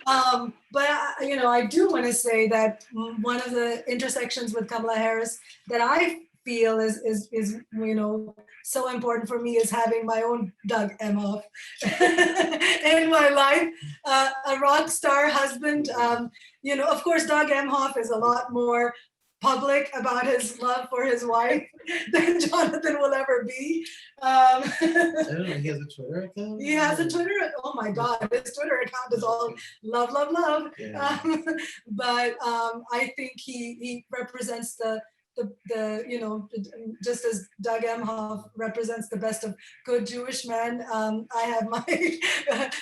But, you know, I do want to say that one of the intersections with Kamala Harris that I feel is, you know, so important for me is having my own Doug Emhoff in my life, a rock star husband. You know, of course, Doug Emhoff is a lot more public about his love for his wife than Jonathan will ever be. I don't know. He has a Twitter account. He has a Twitter. Oh my God, his Twitter account is all love, love, love. Yeah. But I think he represents the you know, just as Doug Emhoff represents the best of good Jewish men. I have my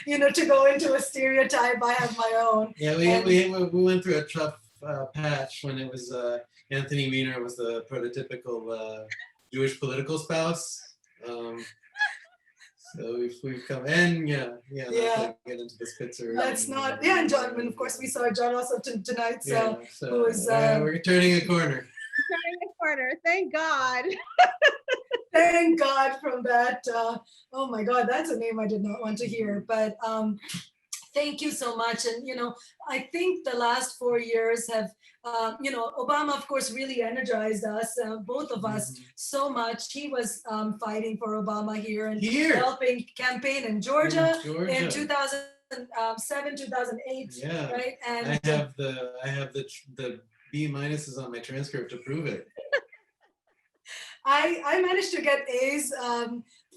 you know, to go into a stereotype, I have my own. Yeah, we went through a tough patch when it was Anthony Weiner was the prototypical Jewish political spouse. So we've come, and not to get into the Spitzer. Let's not. Yeah, and John. And of course, we saw John also tonight. So, who is? We're turning a corner. Turning a corner. Thank God. Thank God from that. Oh my God, that's a name I did not want to hear. But thank you so much. And, you know, I think the last 4 years have, you know, Obama, of course, really energized us, both of us, so much. He was fighting for Obama here and helping campaign in Georgia, in 2007, 2008. Yeah. Right. And I have the B minuses on my transcript to prove it. I managed to get A's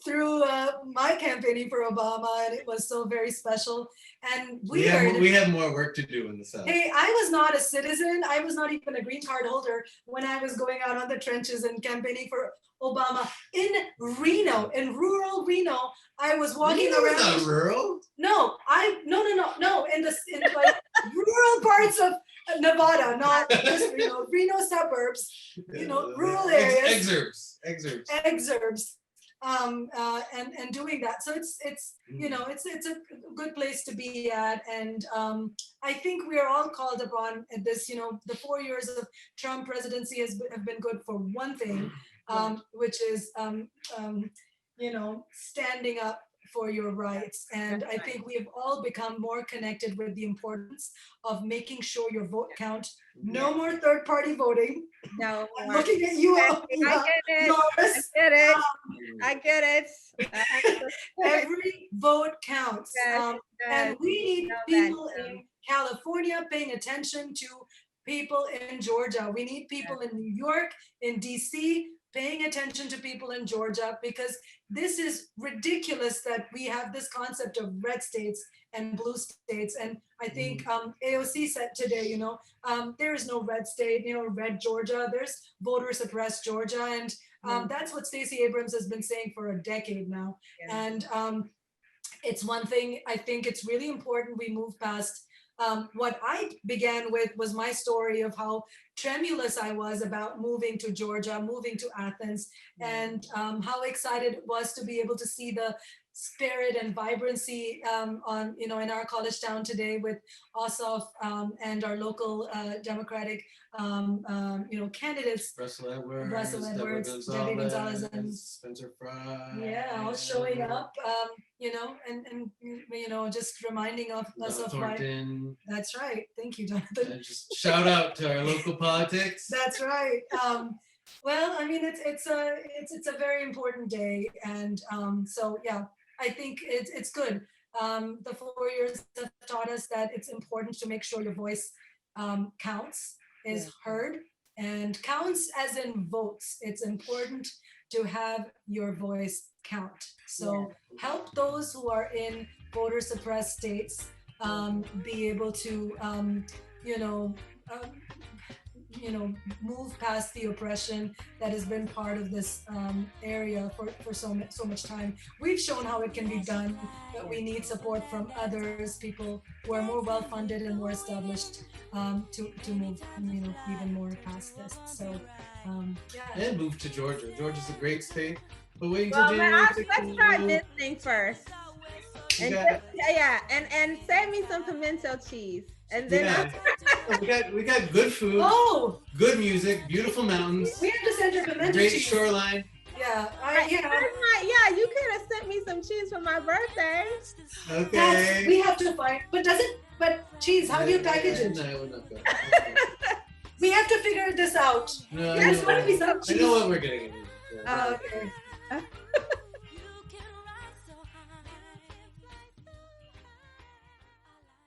through my campaigning for Obama, and it was so very special and weird. We have more work to do in the South. Hey, I was not a citizen. I was not even a green card holder when I was going out on the trenches and campaigning for Obama in Reno, in rural Reno. I was walking around. Not rural. No, in like rural parts of Nevada, not just Reno suburbs, rural areas. Exurbs. And doing that. So it's it's a good place to be at. And I think we are all called upon at this, the 4 years of Trump presidency have been good for one thing, which is, standing up for your rights. And I think we have all become more connected with the importance of making sure your vote count. No more third-party voting. No, I'm looking at you, I get it. Norris. I get it. Every vote counts. And we need people in California paying attention to people in Georgia. We need people in New York, in DC, paying attention to people in Georgia, because this is ridiculous that we have this concept of red states and blue states. And I think AOC said today, there is no red state, red Georgia, there's voter suppressed Georgia. And that's what Stacey Abrams has been saying for a decade now. Yeah. And it's one thing, I think it's really important we move past. What I began with was my story of how tremulous I was about moving to Georgia, moving to Athens, and how excited it was to be able to see the spirit and vibrancy in our college town today with Ossoff and our local Democratic candidates. Russell Edwards, Debbie Gonzalez, and Spencer Fry. Yeah, all showing up, and just reminding us of Thornton. That's right. Thank you, Jonathan. And just shout out to our local politics. That's right. Well, I mean, it's a very important day, and so yeah, I think it's good. The 4 years have taught us that it's important to make sure your voice counts, is heard, and counts as in votes. It's important to have your voice count. So help those who are in voter suppressed states be able to move past the oppression that has been part of this area for so much time. We've shown how it can be done, but we need support from others, people who are more well-funded and more established to move even more past this. So and move to Georgia. Georgia's a great state, but wait Well, until January. let's try this thing first. And and save me some pimento cheese. And then we got good food, good music, beautiful mountains. We have to send her pimento great cheese. Shoreline. Yeah, you could have sent me some cheese for my birthday. Okay. We have to find, but cheese, how do you package it? No, we're not good. We have to figure this out. No, There's going to be some cheese. I know what we're getting into. Okay.